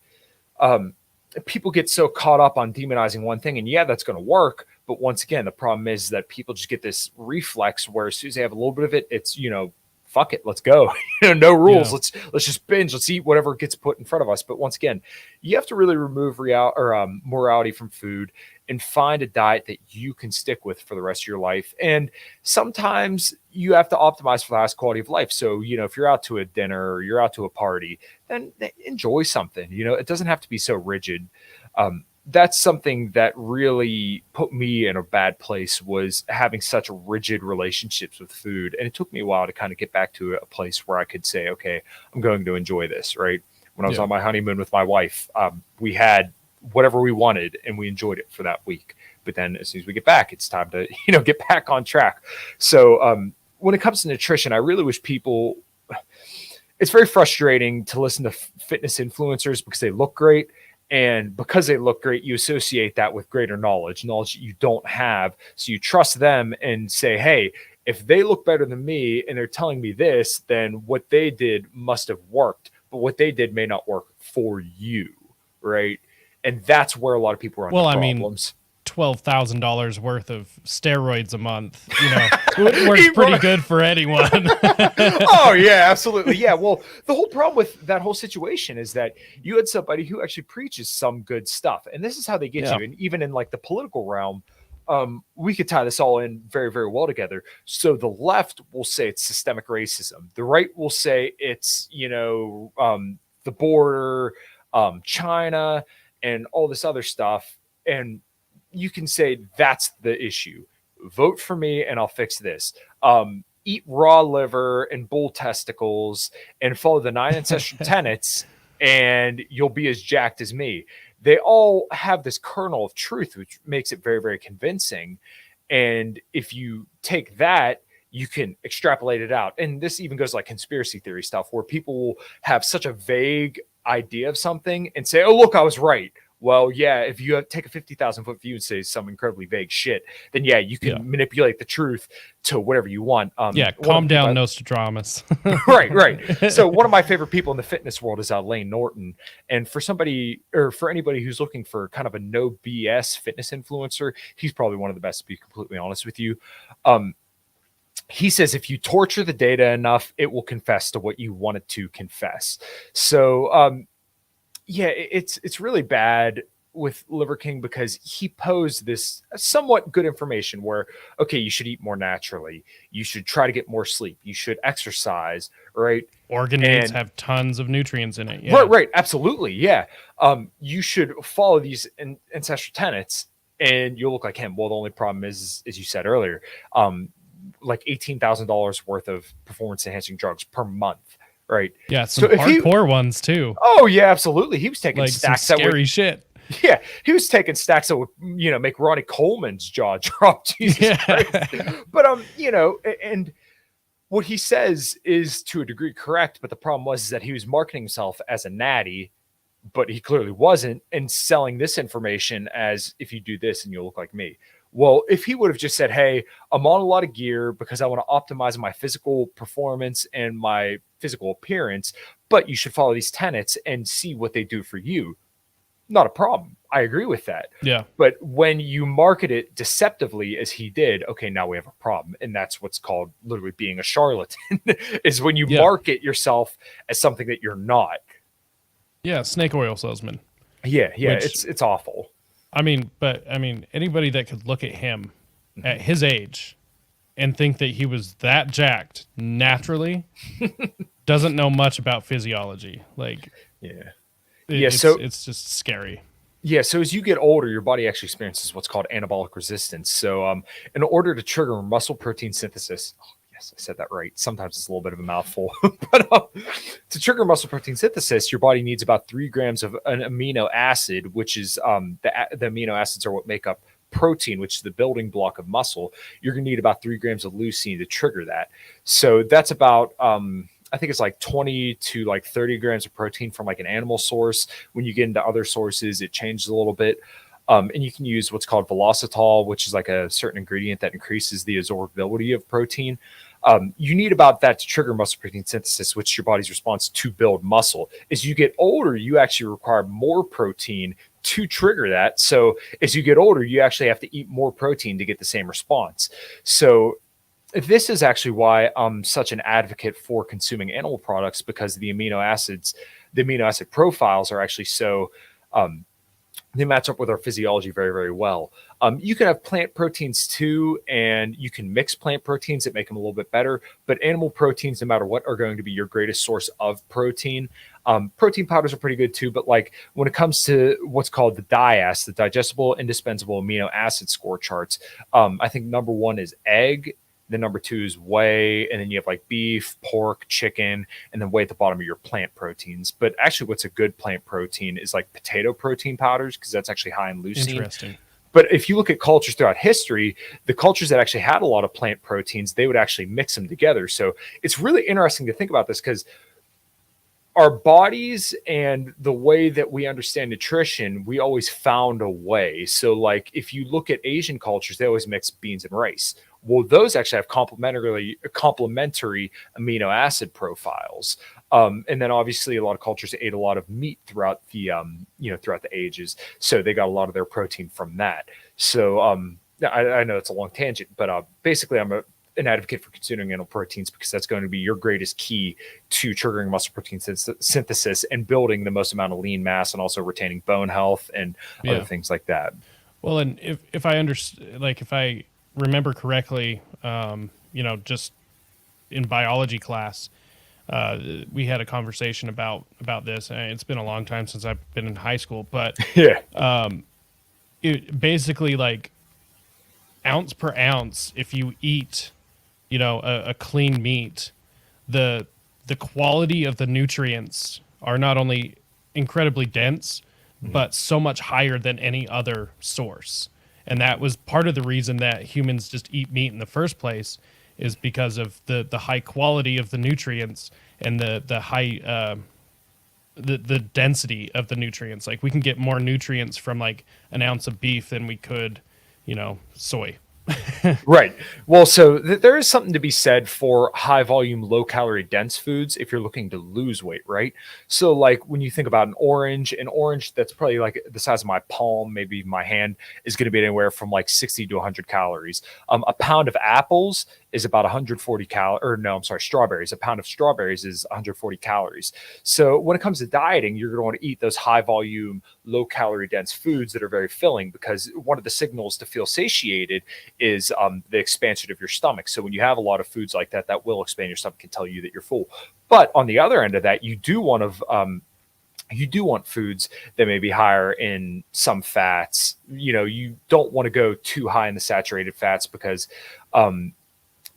People get so caught up on demonizing one thing, and yeah, that's going to work. But once again, the problem is that people just get this reflex where as soon as they have a little bit of it, it's, fuck it, let's go. No rules. Yeah. Let's just binge. Let's eat whatever gets put in front of us. But once again, you have to really remove morality from food and find a diet that you can stick with for the rest of your life. And sometimes you have to optimize for the highest quality of life. So, if you're out to a dinner or you're out to a party, then enjoy something. It doesn't have to be so rigid. That's something that really put me in a bad place, was having such rigid relationships with food. And it took me a while to kind of get back to a place where I could say, okay, I'm going to enjoy this, right? When I was Yeah. on my honeymoon with my wife, we had whatever we wanted and we enjoyed it for that week. But then as soon as we get back, it's time to, get back on track. So when it comes to nutrition, I really wish people, it's very frustrating to listen to fitness influencers because they look great. And because they look great, you associate that with greater knowledge that you don't have. So you trust them and say, hey, if they look better than me and they're telling me this, then what they did must have worked. But what they did may not work for you, right? And that's where a lot of people run Well, into I mean, problems. $12,000 worth of steroids a month, works pretty good for anyone. Oh yeah, absolutely. Yeah. Well, the whole problem with that whole situation is that you had somebody who actually preaches some good stuff, and this is how they get Yeah. you. And even in like the political realm, we could tie this all in very, very well together. So the left will say it's systemic racism. The right will say it's the border, China. and all this other stuff. And you can say that's the issue. Vote for me and I'll fix this. Eat raw liver and bull testicles and follow the 9 ancestral tenets, and you'll be as jacked as me. They all have this kernel of truth, which makes it very, very convincing. And if you take that, you can extrapolate it out. And this even goes like conspiracy theory stuff, where people will have such a vague idea of something and say, oh, look, I was right. Well, yeah, if you take a 50,000 foot view and say some incredibly vague shit, then yeah, you can manipulate the truth to whatever you want. Calm down, Nostradamus. Right. So one of my favorite people in the fitness world is Lane Norton. And for anybody who's looking for kind of a no BS fitness influencer, he's probably one of the best, to be completely honest with you. He says if you torture the data enough, it will confess to what you want it to confess. So, it's really bad with Liver King because he posed this somewhat good information where, okay, you should eat more naturally. You should try to get more sleep. You should exercise, right? Organ meats have tons of nutrients in it. Yeah. Right. Absolutely. Yeah. You should follow these ancestral tenets and you'll look like him. Well, the only problem is, as you said earlier, like $18,000 worth of performance enhancing drugs per month. Right. Yeah. Some hardcore ones too. Oh yeah, absolutely. He was taking like stacks some scary shit. Yeah. He was taking stacks that would, make Ronnie Coleman's jaw drop. Jesus Christ. But, and what he says is to a degree correct. But the problem was that he was marketing himself as a natty, but he clearly wasn't, and selling this information as if you do this and you'll look like me. Well, if he would have just said, hey, I'm on a lot of gear because I want to optimize my physical performance and my physical appearance, but you should follow these tenets and see what they do for you. Not a problem. I agree with that. Yeah. But when you market it deceptively, as he did, okay, now we have a problem. And that's what's called literally being a charlatan, is when you market yourself as something that you're not. Yeah, snake oil salesman. Yeah, it's awful. I mean, anybody that could look at him at his age and think that he was that jacked naturally doesn't know much about physiology. Like, so it's just scary. Yeah, so as you get older, your body actually experiences what's called anabolic resistance. So, in order to trigger muscle protein synthesis, yes, I said that right. Sometimes it's a little bit of a mouthful, but to trigger muscle protein synthesis, your body needs about 3 grams of an amino acid, which is the amino acids are what make up protein, which is the building block of muscle. You're going to need about 3 grams of leucine to trigger that. So that's about I think it's like 20 to like 30 grams of protein from like an animal source. When you get into other sources, it changes a little bit. And you can use what's called velocitol, which is like a certain ingredient that increases the absorbability of protein. You need about that to trigger muscle protein synthesis, which is your body's response to build muscle. As you get older, you actually require more protein to trigger that. So as you get older, you actually have to eat more protein to get the same response. So this is actually why I'm such an advocate for consuming animal products, because the amino acid profiles are actually so they match up with our physiology very, very well. You can have plant proteins too, and you can mix plant proteins that make them a little bit better. But animal proteins, no matter what, are going to be your greatest source of protein. Protein powders are pretty good too, but like when it comes to what's called the DIAS, the digestible indispensable amino acid score charts, I think number 1 is egg. Then number 2 is whey, and then you have like beef, pork, chicken, and then whey at the bottom of your plant proteins. But actually what's a good plant protein is like potato protein powders, because that's actually high in leucine. Interesting. But if you look at cultures throughout history, the cultures that actually had a lot of plant proteins, they would actually mix them together. So it's really interesting to think about this, because our bodies and the way that we understand nutrition, we always found a way. So like if you look at Asian cultures, they always mix beans and rice. Well, those actually have complementary amino acid profiles. And then obviously a lot of cultures ate a lot of meat throughout the, throughout the ages. So they got a lot of their protein from that. So I know it's a long tangent, but basically I'm an advocate for consuming animal proteins, because that's going to be your greatest key to triggering muscle protein synthesis and building the most amount of lean mass, and also retaining bone health and other things like that. Well, and if I understand, like if I remember correctly, just in biology class, we had a conversation about this. And it's been a long time since I've been in high school, but Yeah. it basically like ounce per ounce, if you eat, a clean meat, the the quality of the nutrients are not only incredibly dense, but so much higher than any other source. And that was part of the reason that humans just eat meat in the first place, is because of the high quality of the nutrients and the high the density of the nutrients. Like we can get more nutrients from like an ounce of beef than we could, soy. Right. Well, so there is something to be said for high volume, low calorie dense foods if you're looking to lose weight, right? So, like when you think about an orange that's probably like the size of my palm, maybe my hand, is going to be anywhere from like 60 to 100 calories. A pound of apples is about 140 calories, or no, I'm sorry, strawberries. A pound of strawberries is 140 calories. So, when it comes to dieting, you're going to want to eat those high volume, low calorie dense foods that are very filling, because one of the signals to feel satiated is the expansion of your stomach. So when you have a lot of foods like that, that will expand your stomach and tell you that you're full. But on the other end of that, you do want foods that may be higher in some fats. You don't want to go too high in the saturated fats, because I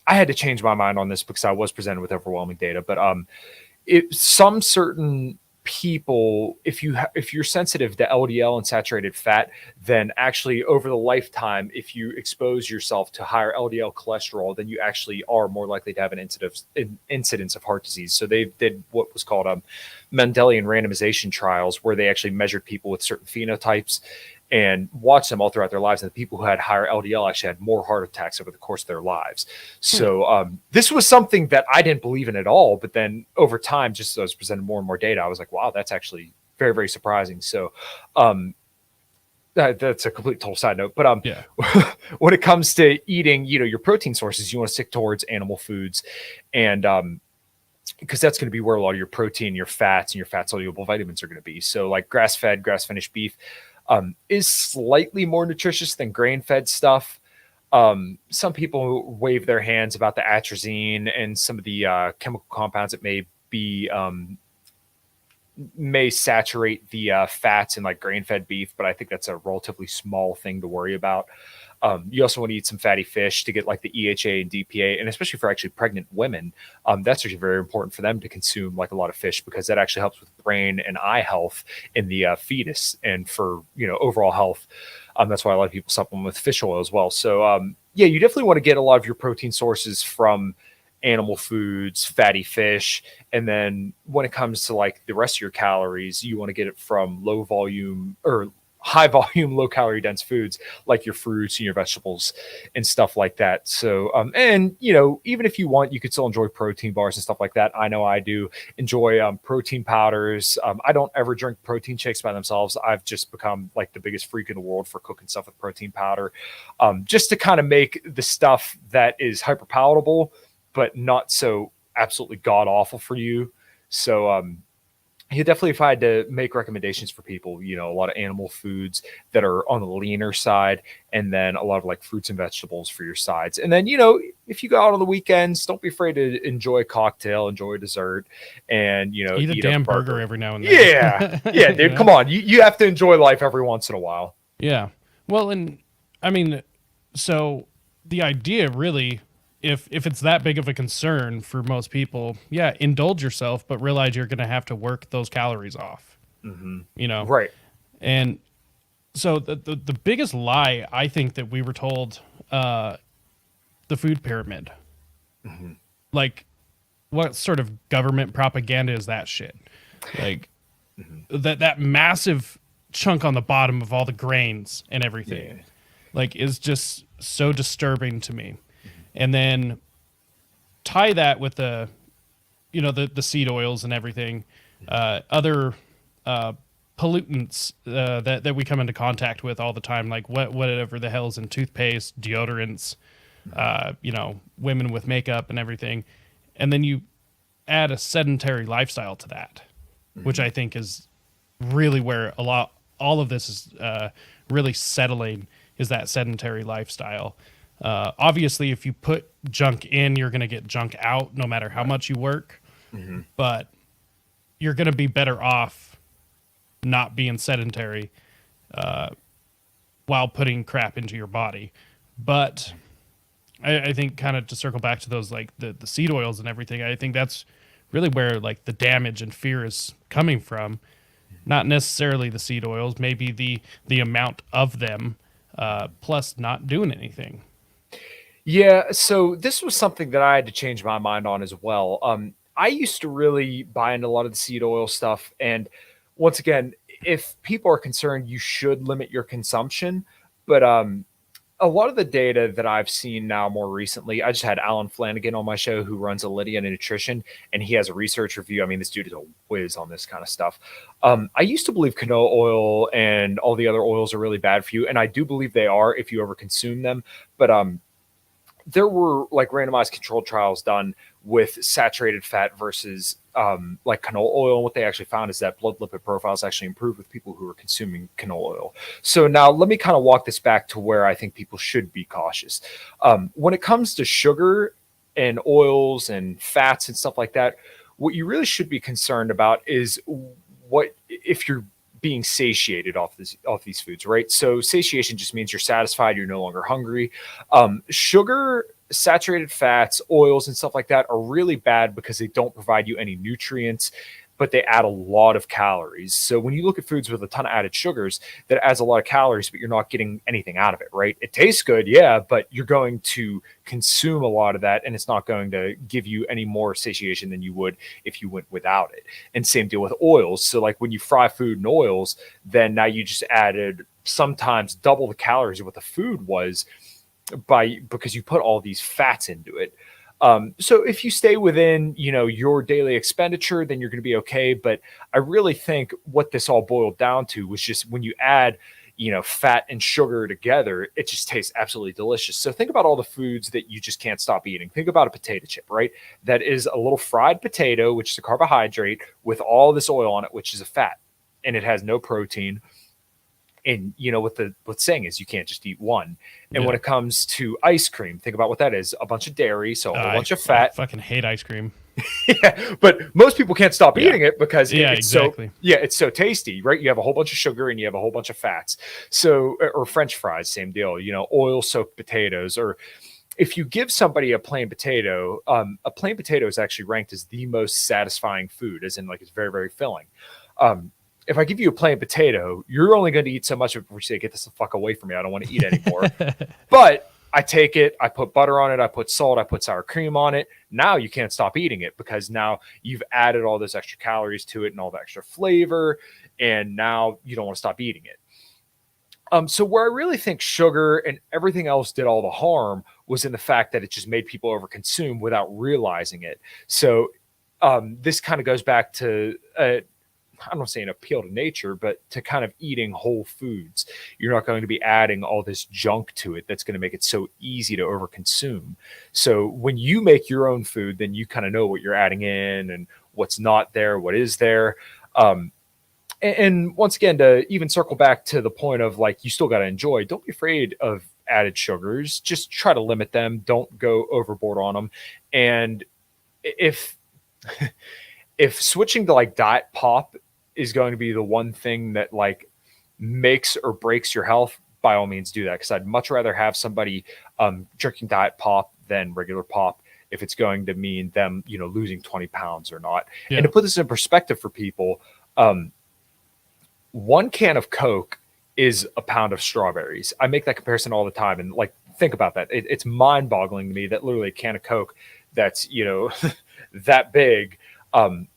had to change my mind on this because I was presented with overwhelming data. But some certain people, if you're sensitive to LDL and saturated fat, then actually over the lifetime, if you expose yourself to higher LDL cholesterol, then you actually are more likely to have an incidence of heart disease. So they did what was called Mendelian randomization trials, where they actually measured people with certain phenotypes and watched them all throughout their lives. And the people who had higher LDL actually had more heart attacks over the course of their lives. So this was something that I didn't believe in at all. But then over time, just as I was presented more and more data, I was like, wow, that's actually very, very surprising. So that's a complete total side note. But Yeah. when it comes to eating, your protein sources, you want to stick towards animal foods. And because that's going to be where a lot of your protein, your fats, and your fat soluble vitamins are going to be. So like grass-fed, grass-finished beef is slightly more nutritious than grain-fed stuff. Some people wave their hands about the atrazine and some of the chemical compounds that may saturate the fats in like grain-fed beef, but I think that's a relatively small thing to worry about. You also want to eat some fatty fish to get like the EHA and DPA, and especially for actually pregnant women, that's actually very important for them to consume like a lot of fish, because that actually helps with brain and eye health in the fetus, and for overall health. That's why a lot of people supplement with fish oil as well. So yeah, you definitely want to get a lot of your protein sources from animal foods, fatty fish, and then when it comes to like the rest of your calories, you want to get it from low volume or high volume, low calorie dense foods like your fruits and your vegetables and stuff like that. So, and even if you want, you could still enjoy protein bars and stuff like that. I know I do enjoy protein powders. I don't ever drink protein shakes by themselves. I've just become like the biggest freak in the world for cooking stuff with protein powder, just to kind of make the stuff that is hyper palatable, but not so absolutely god awful for you. So, yeah, definitely if I had to make recommendations for people, a lot of animal foods that are on the leaner side, and then a lot of like fruits and vegetables for your sides. And then, if you go out on the weekends, don't be afraid to enjoy a cocktail, enjoy a dessert, and, eat a damn burger every now and then. Yeah. Yeah, dude, come on. You have to enjoy life every once in a while. Yeah. Well, and I mean, so the idea really, if it's that big of a concern for most people, yeah, indulge yourself, but realize you're going to have to work those calories off. Right. And so the biggest lie I think that we were told, the food pyramid, like what sort of government propaganda is that shit? Like that massive chunk on the bottom of all the grains and everything, like is just so disturbing to me. And then tie that with the seed oils and everything, other pollutants that we come into contact with all the time, like whatever the hell is in toothpaste, deodorants, women with makeup and everything. And then you add a sedentary lifestyle to that, which I think is really where all of this is really settling, is that sedentary lifestyle. Obviously, if you put junk in, you're going to get junk out no matter how much you work. Hmm. but you're going to be better off not being sedentary while putting crap into your body. But I think kind of to circle back to those like the seed oils and everything, I think that's really where like the damage and fear is coming from. Not necessarily the seed oils, maybe the amount of them, plus not doing anything. Yeah, so this was something that I had to change my mind on as well. I used to really buy into a lot of the seed oil stuff, and once again, if people are concerned, you should limit your consumption. But a lot of the data that I've seen now more recently, I just had Alan Flanagan on my show who runs Alydia Nutrition, and he has a research review. I mean, this dude is a whiz on this kind of stuff. I used to believe canola oil and all the other oils are really bad for you, and I do believe they are if you overconsume them. But there were like randomized controlled trials done with saturated fat versus like canola oil. And what they actually found is that blood lipid profiles actually improved with people who were consuming canola oil. So now let me kind of walk this back to where I think people should be cautious. When it comes to sugar and oils and fats and stuff like that, what you really should be concerned about is what if you're being satiated off these foods, right? So satiation just means you're satisfied, you're no longer hungry. Sugar, saturated fats, oils, and stuff like that are really bad because they don't provide you any nutrients, but they add a lot of calories. So when you look at foods with a ton of added sugars, that adds a lot of calories, but you're not getting anything out of it, right? It tastes good, yeah, but you're going to consume a lot of that, and it's not going to give you any more satiation than you would if you went without it. And same deal with oils. So like when you fry food in oils, then now you just added sometimes double the calories of what the food was because you put all these fats into it. So if you stay within, your daily expenditure, then you're going to be okay. But I really think what this all boiled down to was just when you add, fat and sugar together, it just tastes absolutely delicious. So think about all the foods that you just can't stop eating. Think about a potato chip, right? That is a little fried potato, which is a carbohydrate with all this oil on it, which is a fat, and it has no protein. And what's saying is you can't just eat one. And when Yeah. it comes to ice cream, think about what that is: a bunch of dairy, so a whole bunch of I fat. fucking hate ice cream. Yeah, but most people can't stop Yeah. eating it because Yeah, it's exactly. it's so tasty, right? You have a whole bunch of sugar and you have a whole bunch of fats. So, or French fries, same deal. Oil soaked potatoes, or if you give somebody a plain potato, a plain potato is actually ranked as the most satisfying food, as in like it's very, very filling. If I give you a plain potato, you're only going to eat so much of it before you say, "Get this the fuck away from me. I don't want to eat anymore." But I take it, I put butter on it, I put salt, I put sour cream on it. Now you can't stop eating it because now you've added all those extra calories to it and all the extra flavor, and now you don't want to stop eating it. So where I really think sugar and everything else did all the harm was in the fact that it just made people overconsume without realizing it. So this kind of goes back to I'm not saying appeal to nature, but to kind of eating whole foods. You're not going to be adding all this junk to it that's going to make it so easy to overconsume. So when you make your own food, then you kind of know what you're adding in and what's not there, what is there. And once again, to even circle back to the point of like, you still got to enjoy, don't be afraid of added sugars. Just try to limit them. Don't go overboard on them. And if, if switching to like diet pop is going to be the one thing that like makes or breaks your health, by all means do that. Because I'd much rather have somebody drinking diet pop than regular pop if it's going to mean them, losing 20 pounds or not. Yeah. And to put this in perspective for people, one can of Coke is a pound of strawberries. I make that comparison all the time. And like, think about that. It's mind boggling to me that literally a can of Coke that's, that big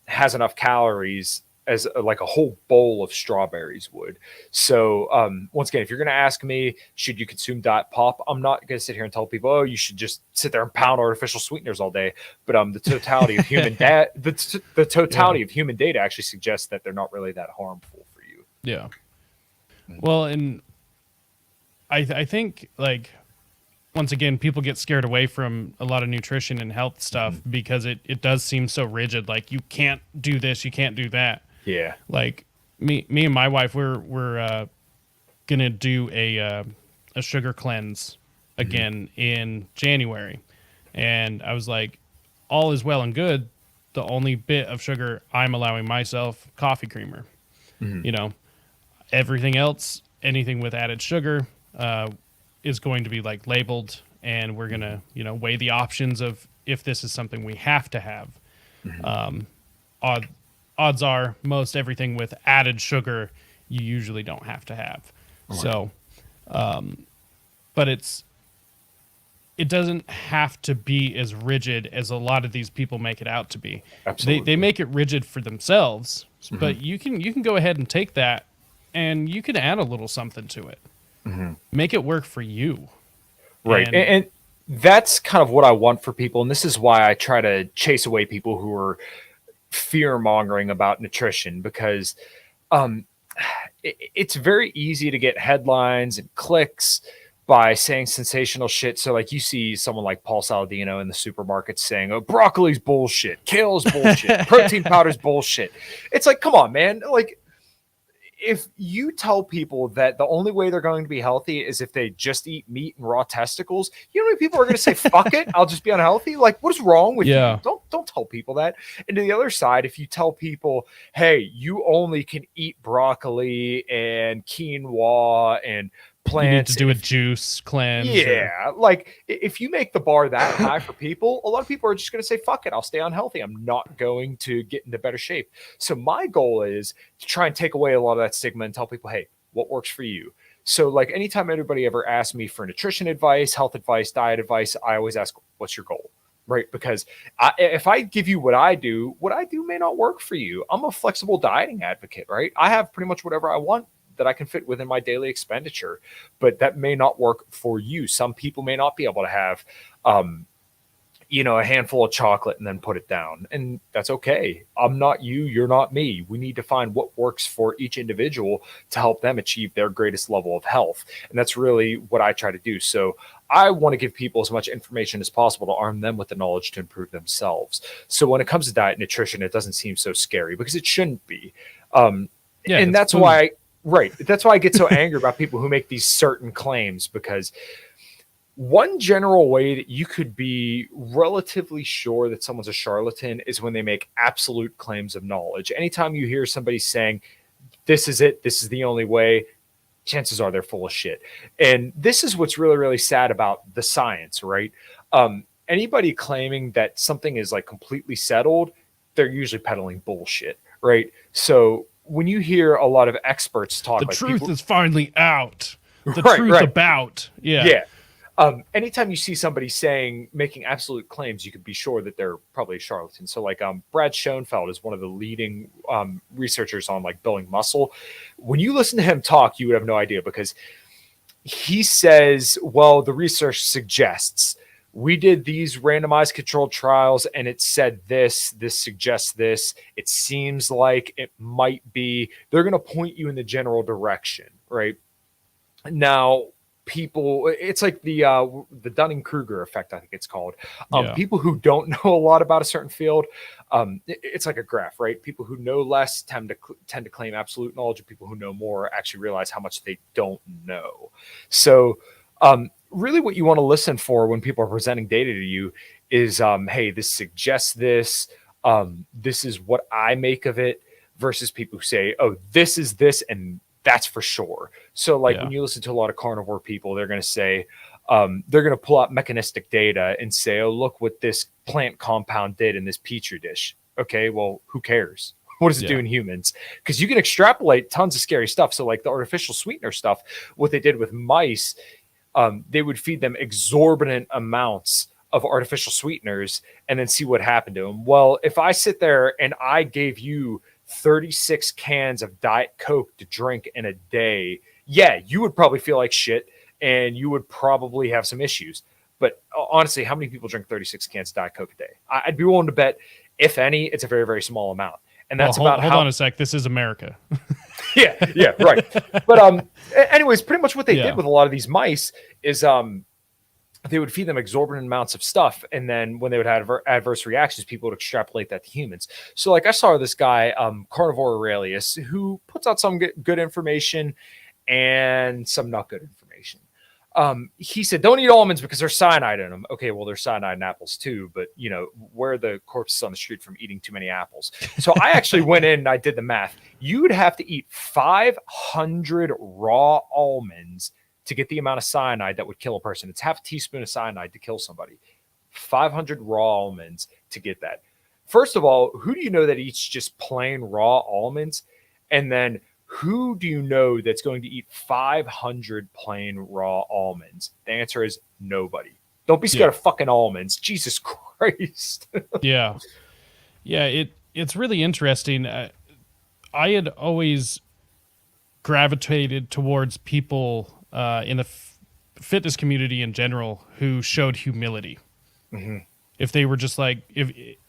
has enough calories as like a whole bowl of strawberries would. So once again, if you're going to ask me, should you consume diet pop? I'm not going to sit here and tell people, oh, you should just sit there and pound artificial sweeteners all day. But the totality of human the totality of human data actually suggests that they're not really that harmful for you. Yeah. Well, and I think like once again, people get scared away from a lot of nutrition and health stuff because it does seem so rigid. Like you can't do this, you can't do that. Yeah. Like me and my wife, we're gonna do a sugar cleanse again in January, and I was like, all is well and good, the only bit of sugar I'm allowing myself, coffee creamer. Mhm. You know, everything else, anything with added sugar, is going to be like labeled, and we're gonna, weigh the options of if this is something we have to have. Odd, odds are most everything with added sugar you usually don't have to have. Right. So, but it doesn't have to be as rigid as a lot of these people make it out to be. Absolutely. They make it rigid for themselves, Mm-hmm. but you can go ahead and take that and you can add a little something to it. Mm-hmm. Make it work for you. Right. And that's kind of what I want for people. And this is why I try to chase away people who are fear mongering about nutrition, because it's very easy to get headlines and clicks by saying sensational shit. So like you see someone like Paul Saladino in the supermarket saying, oh, broccoli's bullshit, kale's bullshit, protein powder's bullshit. It's like, come on, man. Like, if you tell people that the only way they're going to be healthy is if they just eat meat and raw testicles, you know how many people are going to say, fuck it, I'll just be unhealthy? Like, what is wrong with Yeah. you? Don't tell people that. And to the other side, if you tell people, hey, you only can eat broccoli and quinoa and plants, you need to do a juice cleanse. Yeah, like if you make the bar that high for people, a lot of people are just going to say, fuck it, I'll stay unhealthy. I'm not going to get into better shape. So my goal is to try and take away a lot of that stigma and tell people, hey, what works for you? So like anytime anybody ever asks me for nutrition advice, health advice, diet advice, I always ask, what's your goal? Right? Because if I give you what I do may not work for you. I'm a flexible dieting advocate, right? I have pretty much whatever I want that I can fit within my daily expenditure, but that may not work for you. Some people may not be able to have, a handful of chocolate and then put it down, and that's okay. I'm not you, you're not me. We need to find what works for each individual to help them achieve their greatest level of health. And that's really what I try to do. So I want to give people as much information as possible to arm them with the knowledge to improve themselves. So when it comes to diet and nutrition, it doesn't seem so scary because it shouldn't be. And that's food. why Right. That's why I get so angry about people who make these certain claims, because one general way that you could be relatively sure that someone's a charlatan is when they make absolute claims of knowledge. Anytime you hear somebody saying, this is it, this is the only way, chances are they're full of shit. And this is what's really, really sad about the science, right? Anybody claiming that something is like completely settled, they're usually peddling bullshit, right? So when you hear a lot of experts talk, the like truth people, is finally out. The Right, truth right. about. Yeah. yeah. Anytime you see somebody making absolute claims, you could be sure that they're probably a charlatan. So like Brad Schoenfeld is one of the leading researchers on like building muscle. When you listen to him talk, you would have no idea, because he says, well, the research suggests we did these randomized controlled trials and it said this suggests this. It seems like it might be. They're going to point you in the general direction, right? Now, it's like the Dunning-Kruger effect, I think it's called. Yeah. People who don't know a lot about a certain field, it's like a graph, right? People who know less tend to claim absolute knowledge, and people who know more actually realize how much they don't know. So really what you want to listen for when people are presenting data to you is, hey, this suggests this. This is what I make of it, versus people who say, oh, this is this, and that's for sure. So like when you listen to a lot of carnivore people, they're going to say, they're going to pull out mechanistic data and say, oh, look what this plant compound did in this petri dish. Okay, well, who cares? What does it do in humans? Because you can extrapolate tons of scary stuff. So like the artificial sweetener stuff, what they did with mice, they would feed them exorbitant amounts of artificial sweeteners and then see what happened to them. Well, if I sit there and I gave you 36 cans of Diet Coke to drink in a day, yeah, you would probably feel like shit and you would probably have some issues. But honestly, how many people drink 36 cans of Diet Coke a day? I'd be willing to bet, if any, it's a very, very small amount. And that's hold on a sec. This is America. yeah, right. But anyways, pretty much what they did with a lot of these mice is they would feed them exorbitant amounts of stuff, and then when they would have adverse reactions, people would extrapolate that to humans. So like I saw this guy, Carnivore Aurelius, who puts out some good information and some not good information. He said, don't eat almonds because there's cyanide in them. Okay, well, there's cyanide in apples too, but where are the corpses on the street from eating too many apples? So I actually went in and I did the math. You would have to eat 500 raw almonds to get the amount of cyanide that would kill a person. It's half a teaspoon of cyanide to kill somebody. 500 raw almonds to get that. First of all, who do you know that eats just plain raw almonds? And then who do you know that's going to eat 500 plain raw almonds? The answer is nobody. Don't be scared of fucking almonds. Jesus Christ. Yeah. It's really interesting. I had always gravitated towards people in the fitness community in general who showed humility. Mm-hmm. If they were just like,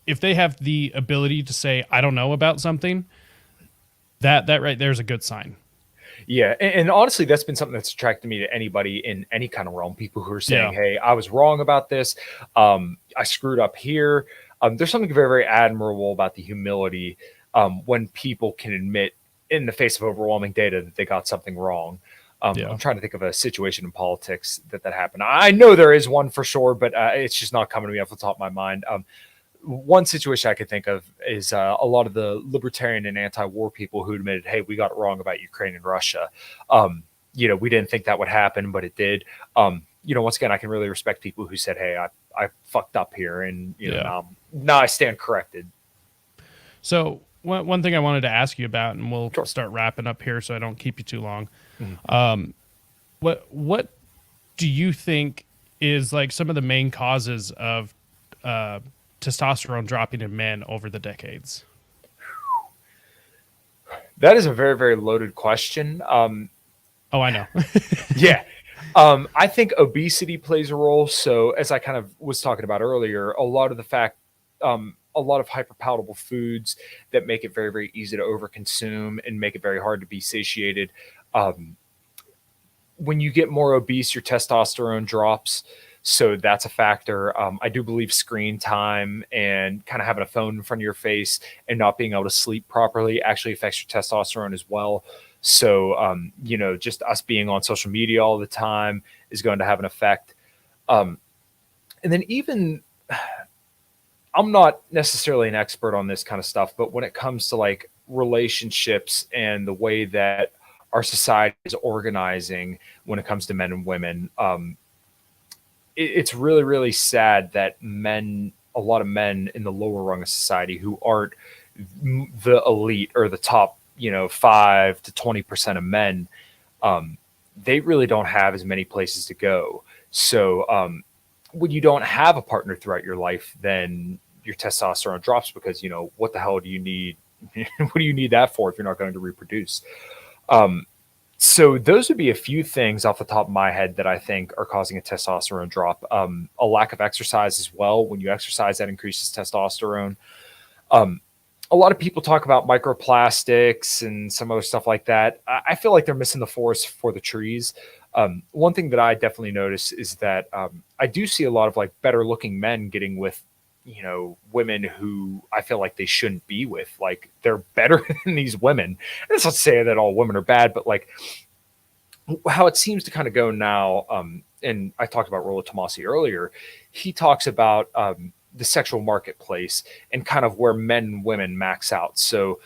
if they have the ability to say, I don't know about something, that right there's a good sign. Yeah. And honestly, that's been something that's attracted me to anybody in any kind of realm. People who are saying, hey, I was wrong about this. I screwed up here. There's something very, very admirable about the humility when people can admit in the face of overwhelming data that they got something wrong. I'm trying to think of a situation in politics that happened. I know there is one for sure, but it's just not coming to me off the top of my mind. One situation I could think of is a lot of the libertarian and anti-war people who admitted, hey, we got it wrong about Ukraine and Russia. We didn't think that would happen, but it did. Once again, I can really respect people who said, hey, I fucked up here. And, now I stand corrected. So one thing I wanted to ask you about, and we'll start wrapping up here so I don't keep you too long. Mm-hmm. What do you think is like some of the main causes of testosterone dropping in men over the decades? That is a very, very loaded question. Oh, I know. Yeah. I think obesity plays a role. So as I kind of was talking about earlier, a lot of hyperpalatable foods that make it very, very easy to overconsume and make it very hard to be satiated. When you get more obese, your testosterone drops. So that's a factor. I do believe screen time and kind of having a phone in front of your face and not being able to sleep properly actually affects your testosterone as well. So, just us being on social media all the time is going to have an effect. And then even, I'm not necessarily an expert on this kind of stuff, but when it comes to like relationships and the way that our society is organizing when it comes to men and women, it's really, really sad that a lot of men in the lower rung of society who aren't the elite or the top, 5 to 20% of men, they really don't have as many places to go. So when you don't have a partner throughout your life, then your testosterone drops because, what the hell do you need? What do you need that for if you're not going to reproduce? So those would be a few things off the top of my head that I think are causing a testosterone drop. A lack of exercise as well. When you exercise, that increases testosterone. A lot of people talk about microplastics and some other stuff like that. I feel like they're missing the forest for the trees. One thing that I definitely notice is that I do see a lot of like better looking men getting with women who I feel like they shouldn't be with. Like they're better than these women. And that's not to say that all women are bad, but like how it seems to kind of go now. And I talked about Rollo Tomasi earlier. He talks about the sexual marketplace and kind of where men and women max out. So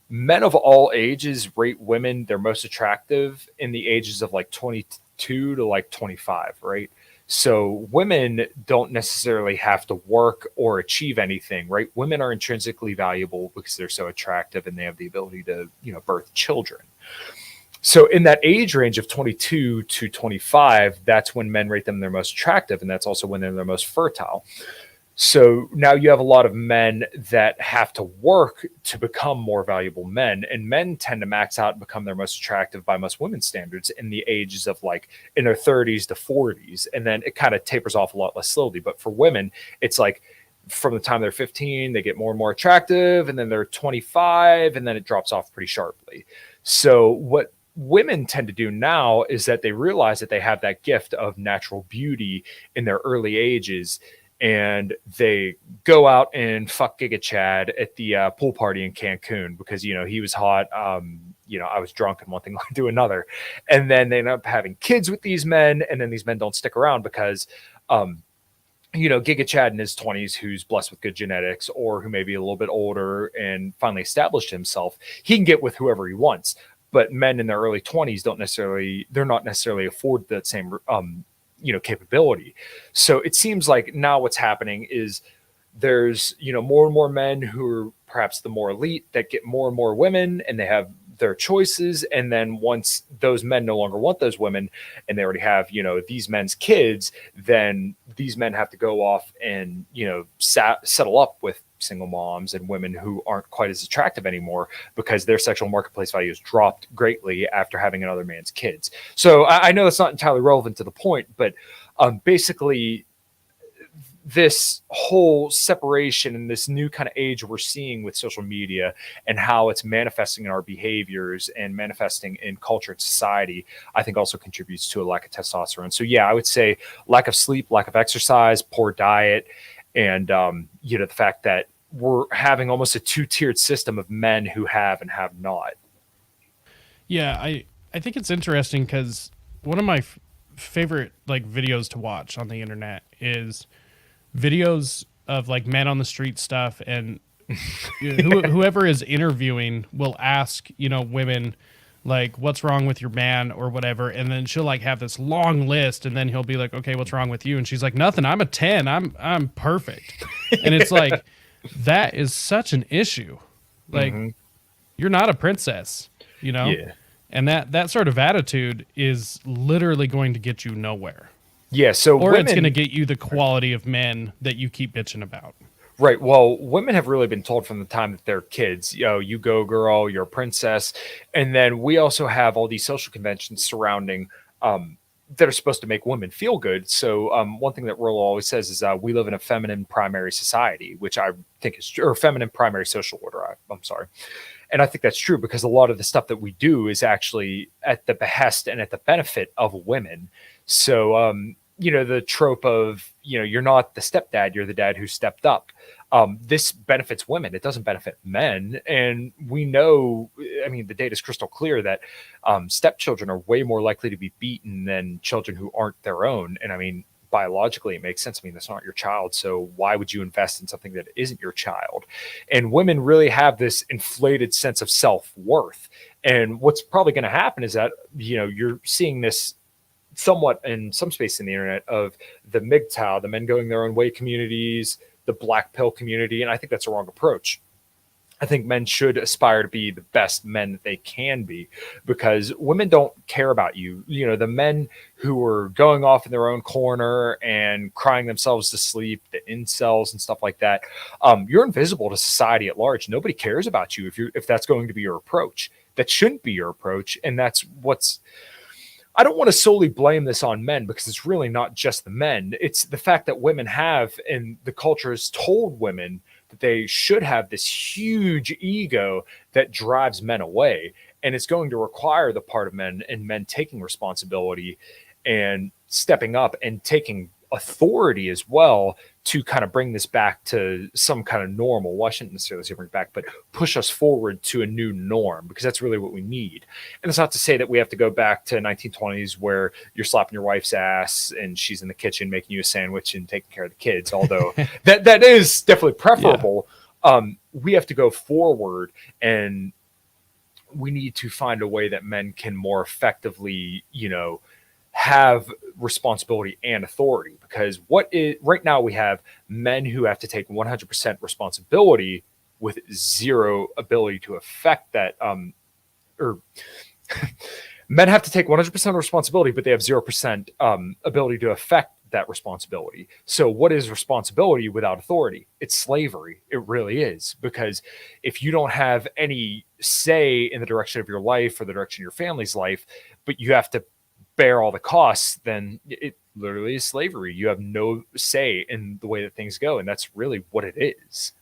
men of all ages rate women their most attractive in the ages of like 22 to like 25, right? So women don't necessarily have to work or achieve anything, right? Women are intrinsically valuable because they're so attractive and they have the ability to, birth children. So in that age range of 22 to 25, that's when men rate them their most attractive. And that's also when they're their most fertile. So now you have a lot of men that have to work to become more valuable men, and men tend to max out and become their most attractive by most women's standards in the ages of like in their 30s to 40s. And then it kind of tapers off a lot less slowly. But for women, it's like from the time they're 15, they get more and more attractive, and then they're 25, and then it drops off pretty sharply. So what women tend to do now is that they realize that they have that gift of natural beauty in their early ages, and they go out and fuck Giga Chad at the pool party in Cancun because, he was hot. I was drunk and one thing led to another. And then they end up having kids with these men. And then these men don't stick around because, Giga Chad in his 20s, who's blessed with good genetics or who may be a little bit older and finally established himself, he can get with whoever he wants. But men in their early 20s they're not necessarily afford that same, capability. So it seems like now what's happening is there's, more and more men who are perhaps the more elite that get more and more women and they have their choices. And then once those men no longer want those women and they already have, these men's kids, then these men have to go off and, settle up with single moms and women who aren't quite as attractive anymore because their sexual marketplace value has dropped greatly after having another man's kids. So I know it's not entirely relevant to the point, but basically this whole separation and this new kind of age we're seeing with social media and how it's manifesting in our behaviors and manifesting in culture and society, I think also contributes to a lack of testosterone. So yeah, I would say lack of sleep, lack of exercise, poor diet, and the fact that we're having almost a two-tiered system of men who have and have not. Yeah, I think it's interesting because one of my favorite like videos to watch on the internet is videos of like men on the street stuff, and whoever is interviewing will ask women like, what's wrong with your man or whatever, and then she'll like have this long list, and then he'll be like, okay, what's wrong with you? And she's like, nothing, I'm a 10, I'm perfect. And it's like, that is such an issue. Like, you're not a princess, Yeah. and that sort of attitude is literally going to get you nowhere. Yeah, so or it's going to get you the quality of men that you keep bitching about. Right. Well, women have really been told from the time that they're kids, you go girl, you're a princess. And then we also have all these social conventions surrounding that are supposed to make women feel good. So one thing that Rollo always says is we live in a feminine primary society, which I think is true, or feminine primary social order. I'm sorry. And I think that's true because a lot of the stuff that we do is actually at the behest and at the benefit of women. So, the trope of, you're not the stepdad, you're the dad who stepped up. This benefits women. It doesn't benefit men. And we know, the data is crystal clear that stepchildren are way more likely to be beaten than children who aren't their own. And biologically, it makes sense. That's not your child. So why would you invest in something that isn't your child? And women really have this inflated sense of self-worth. And what's probably going to happen is that, you're seeing this somewhat in some space in the internet of the MGTOW, the men going their own way communities, the black pill community. And I think that's a wrong approach. I think men should aspire to be the best men that they can be because women don't care about you. The men who are going off in their own corner and crying themselves to sleep, the incels and stuff like that, you're invisible to society at large. Nobody cares about you if that's going to be your approach. That shouldn't be your approach. And that's I don't want to solely blame this on men because it's really not just the men. It's the fact that women have, and the culture has told women that they should have this huge ego that drives men away. And it's going to require the part of men and men taking responsibility and stepping up and taking authority as well to kind of bring this back to some kind of normal. Well, I shouldn't necessarily say bring it back, but push us forward to a new norm because that's really what we need. And it's not to say that we have to go back to 1920s where you're slapping your wife's ass and she's in the kitchen making you a sandwich and taking care of the kids, although that is definitely preferable. Yeah. We have to go forward and we need to find a way that men can more effectively, have responsibility and authority because right now we have men who have to take 100% responsibility with zero ability to affect that or men have to take 100% responsibility but they have 0% ability to affect that responsibility. So what is responsibility without authority? It's slavery. It really is, because if you don't have any say in the direction of your life or the direction of your family's life, but you have to bear all the costs, then it literally is slavery. You have no say in the way that things go, and that's really what it is.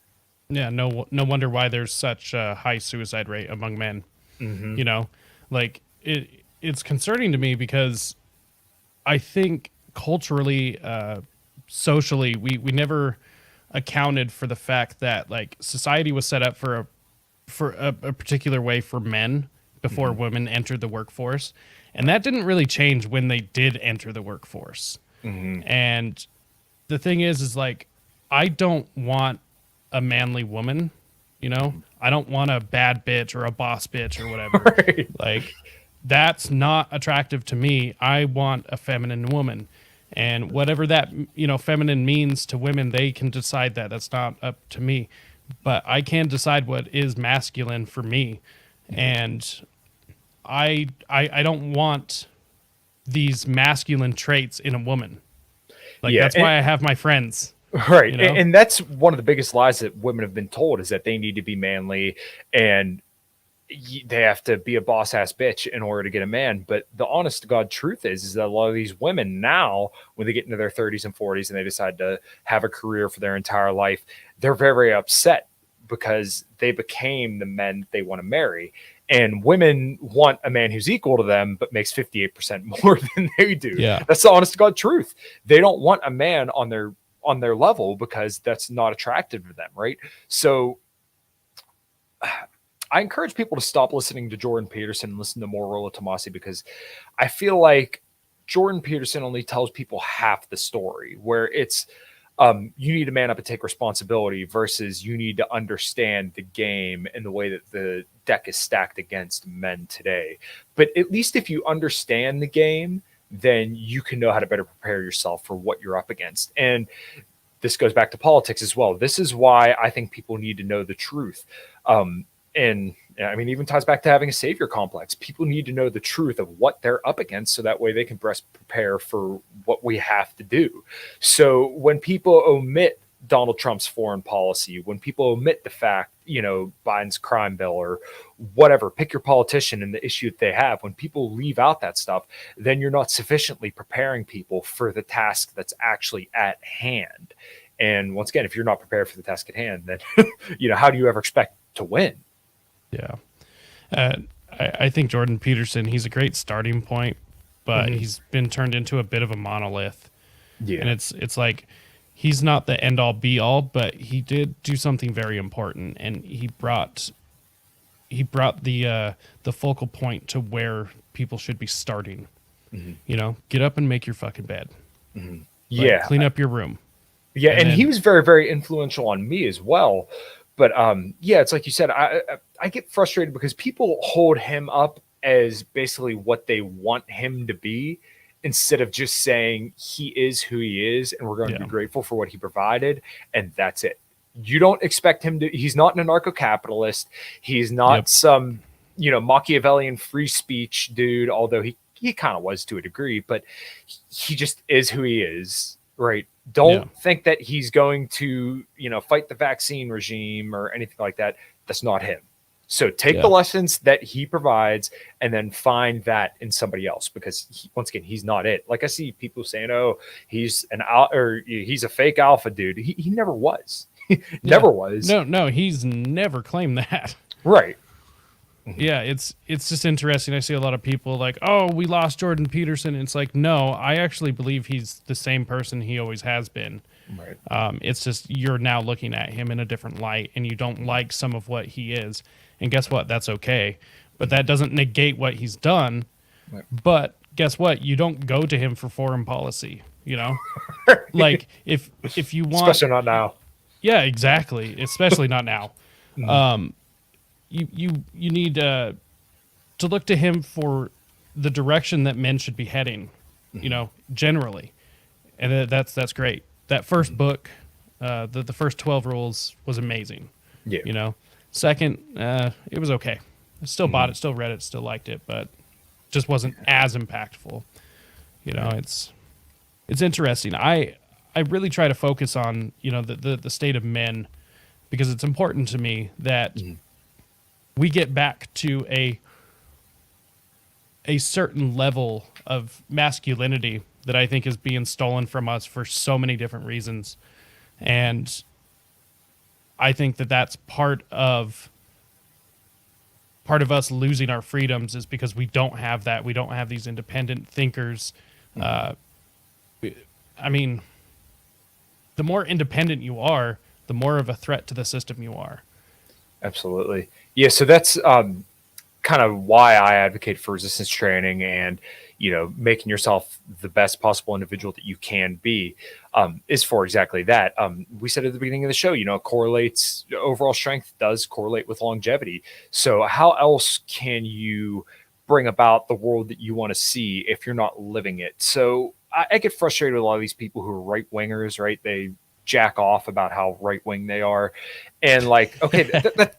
Yeah, no wonder why there's such a high suicide rate among men. Mm-hmm. It's concerning to me because I think culturally, socially, we never accounted for the fact that like society was set up for a particular way for men before women entered the workforce. And that didn't really change when they did enter the workforce. And the thing is like, I don't want a manly woman, you know? I don't want a bad bitch or a boss bitch or whatever. Right. Like, that's not attractive to me. I want a feminine woman. And whatever that, you know, feminine means to women, they can decide that. That's not up to me. But I can decide what is masculine for me. And I don't want these masculine traits in a woman. Like, Yeah, that's why I have my friends. Right. You know? And that's one of the biggest lies that women have been told, is that they need to be manly and they have to be a boss ass bitch in order to get a man. But the honest to God truth is that a lot of these women now, when they get into their 30s and 40s and they decide to have a career for their entire life, they're very, very upset because they became the men they want to marry. And women want a man who's equal to them, but makes 58% more than they do. Yeah. That's the honest to God truth. They don't want a man on their level because that's not attractive to them. Right. So I encourage people to stop listening to Jordan Peterson and listen to more Rollo Tomasi, because I feel like Jordan Peterson only tells people half the story, where it's, you need to man up and take responsibility versus you need to understand the game and the way that the deck is stacked against men today. But at least if you understand the game, then you can know how to better prepare yourself for what you're up against. And this goes back to politics as well. This is why I think people need to know the truth. And I mean, even ties back to having a savior complex. People need to know the truth of what they're up against so that way they can best prepare for what we have to do. So when people omit Donald Trump's foreign policy, when people omit the fact, you know, Biden's crime bill or whatever, pick your politician and the issue that they have, when people leave out that stuff, then you're not sufficiently preparing people for the task that's actually at hand. And once again, if you're not prepared for the task at hand, then, you know, how do you ever expect to win? Yeah. I think Jordan Peterson, he's a great starting point, but he's been turned into a bit of a monolith. Yeah. And it's like, he's not the end all be all, but he did do something very important, and he brought the focal point to where people should be starting. You know, get up and make your fucking bed. Yeah. Clean up your room. Yeah. And then, he was very, very influential on me as well. But yeah, it's like you said, I get frustrated because people hold him up as basically what they want him to be, instead of just saying he is who he is and we're going to be grateful for what he provided. And that's it. You don't expect him to, he's not an anarcho-capitalist. He's not some, you know, Machiavellian free speech dude, although he kind of was to a degree, but he just is who he is. Right. Don't think that he's going to, you know, fight the vaccine regime or anything like that. That's not him. So take the lessons that he provides and then find that in somebody else, because once again, he's not it. Like I see people saying, "Oh, he's he's a fake alpha dude." He never was. Never was. No, he's never claimed that. Right. Yeah, it's just interesting. I see a lot of people like, "Oh, we lost Jordan Peterson." And it's like, no, I actually believe he's the same person he always has been. Right. It's just you're now looking at him in a different light, and you don't like some of what he is. And guess what? That's okay. But that doesn't negate what he's done. Right. But guess what? You don't go to him for foreign policy, you know? Like if you want, especially not now. Yeah, exactly. Especially not now. You need to look to him for the direction that men should be heading, you know, generally. And that's great. That first book, the first 12 rules was amazing. Yeah. You know, second, it was okay. I still bought it, still read it, still liked it, but just wasn't as impactful. You know, it's interesting. I really try to focus on, you know, the state of men, because it's important to me that we get back to a certain level of masculinity that I think is being stolen from us for so many different reasons. And I think that that's part of us losing our freedoms is because we don't have that. We don't have these independent thinkers. I mean, the more independent you are, the more of a threat to the system you are. Absolutely. Yeah. So that's, kind of why I advocate for resistance training and, making yourself the best possible individual that you can be, is for exactly that. We said at the beginning of the show, correlates overall strength does correlate with longevity. So how else can you bring about the world that you want to see if you're not living it? So I get frustrated with a lot of these people who are right wingers, right? They jack off about how right wing they are. And like, okay,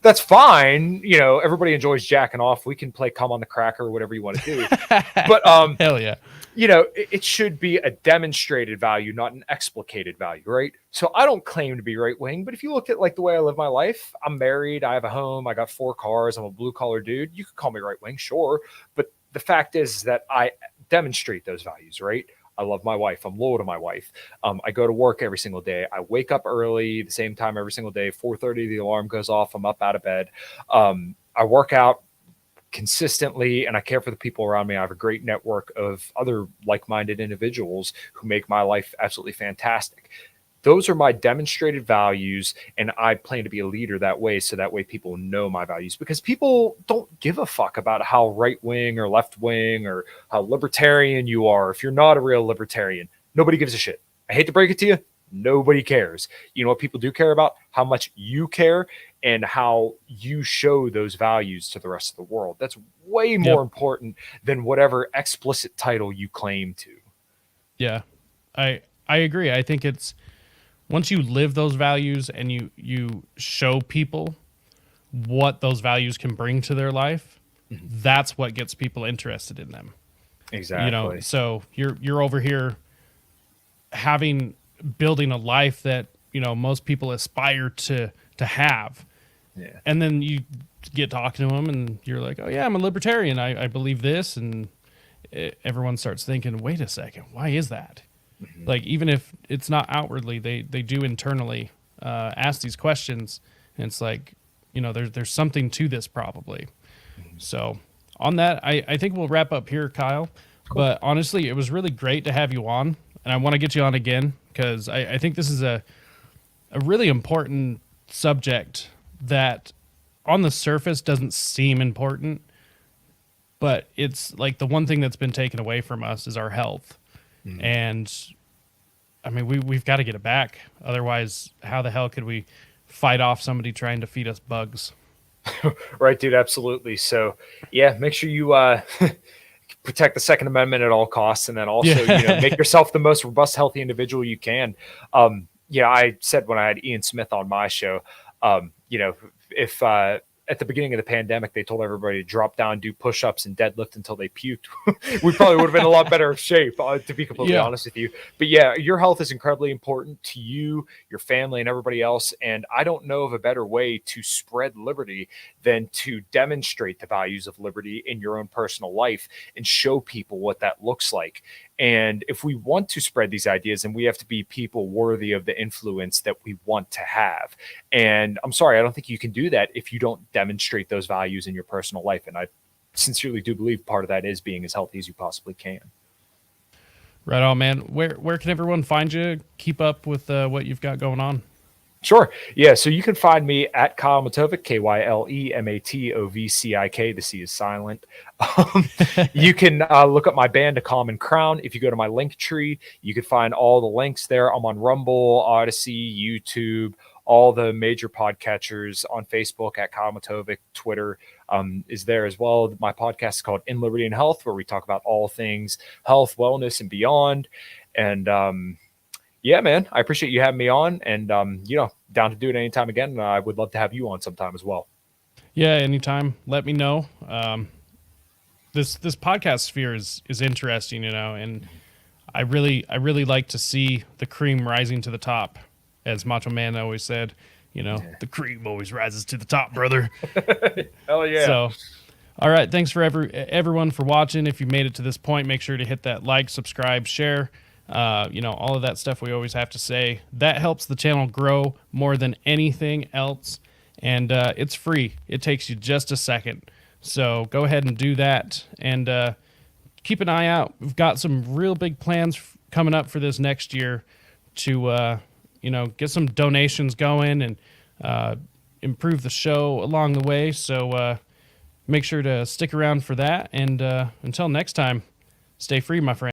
that's fine. Everybody enjoys jacking off. We can play Come on the Cracker or whatever you want to do. But Hell yeah. It should be a demonstrated value, not an explicated value, right? So I don't claim to be right wing, but if you look at like the way I live my life, I'm married, I have a home, I got 4 cars, I'm a blue collar dude. You could call me right wing, sure. But the fact is that I demonstrate those values, right? I love my wife. I'm loyal to my wife. I go to work every single day. I wake up early, the same time every single day. 4:30, the alarm goes off. I'm up out of bed. I work out consistently, and I care for the people around me. I have a great network of other like-minded individuals who make my life absolutely fantastic. Those are my demonstrated values, and I plan to be a leader that way, so that way people know my values, because people don't give a fuck about how right wing or left wing or how libertarian you are. If you're not a real libertarian, nobody gives a shit. I hate to break it to you, nobody cares. You know what people do care about? How much you care and how you show those values to the rest of the world. That's way more important than whatever explicit title you claim to. Yeah, I agree. I think it's, once you live those values and you show people what those values can bring to their life, that's what gets people interested in them. Exactly. So you're over here building a life that, most people aspire to have. Yeah. And then you get talking to them and you're like, oh yeah, I'm a libertarian. I believe this. And everyone starts thinking, wait a second, why is that? Like, even if it's not outwardly, they do internally ask these questions, and it's like, there's something to this probably. So on that, I think we'll wrap up here, Kyle. Cool. But honestly, it was really great to have you on, and I want to get you on again because I think this is a really important subject that on the surface doesn't seem important, but it's like the one thing that's been taken away from us is our health. And I mean, we've got to get it back. Otherwise, how the hell could we fight off somebody trying to feed us bugs? Right, dude. Absolutely. So yeah, make sure you protect the Second Amendment at all costs. And then also, make yourself the most robust, healthy individual you can. I said when I had Ian Smith on my show, if at the beginning of the pandemic, they told everybody to drop down, do push-ups and deadlift until they puked, we probably would have been in a lot better shape, to be completely honest with you. But yeah, your health is incredibly important to you, your family, and everybody else. And I don't know of a better way to spread liberty than to demonstrate the values of liberty in your own personal life and show people what that looks like. And if we want to spread these ideas, then we have to be people worthy of the influence that we want to have. And I'm sorry, I don't think you can do that if you don't demonstrate those values in your personal life. And I sincerely do believe part of that is being as healthy as you possibly can. Right on, man. Where can everyone find you? Keep up with what you've got going on. Sure. Yeah. So you can find me at Kyle Matovcik, KYLEMATOVCIK. The C is silent. You can look up my band, A Common Crown. If you go to my link tree, you can find all the links there. I'm on Rumble, Odyssey, YouTube, all the major podcatchers, on Facebook at Kyle Matovcik. Twitter is there as well. My podcast is called In Liberty and Health, where we talk about all things health, wellness, and beyond. And yeah, man, I appreciate you having me on, and down to do it anytime again. I would love to have you on sometime as well. Yeah, anytime. Let me know. This podcast sphere is interesting, and I really like to see the cream rising to the top, as Macho Man always said. The cream always rises to the top, brother. Hell yeah. So, all right, thanks for everyone for watching. If you made it to this point, make sure to hit that like, subscribe, share. All of that stuff we always have to say. That helps the channel grow more than anything else, and it's free. It takes you just a second. So go ahead and do that, and keep an eye out. We've got some real big plans coming up for this next year to, get some donations going and improve the show along the way. So make sure to stick around for that. And until next time, stay free, my friend.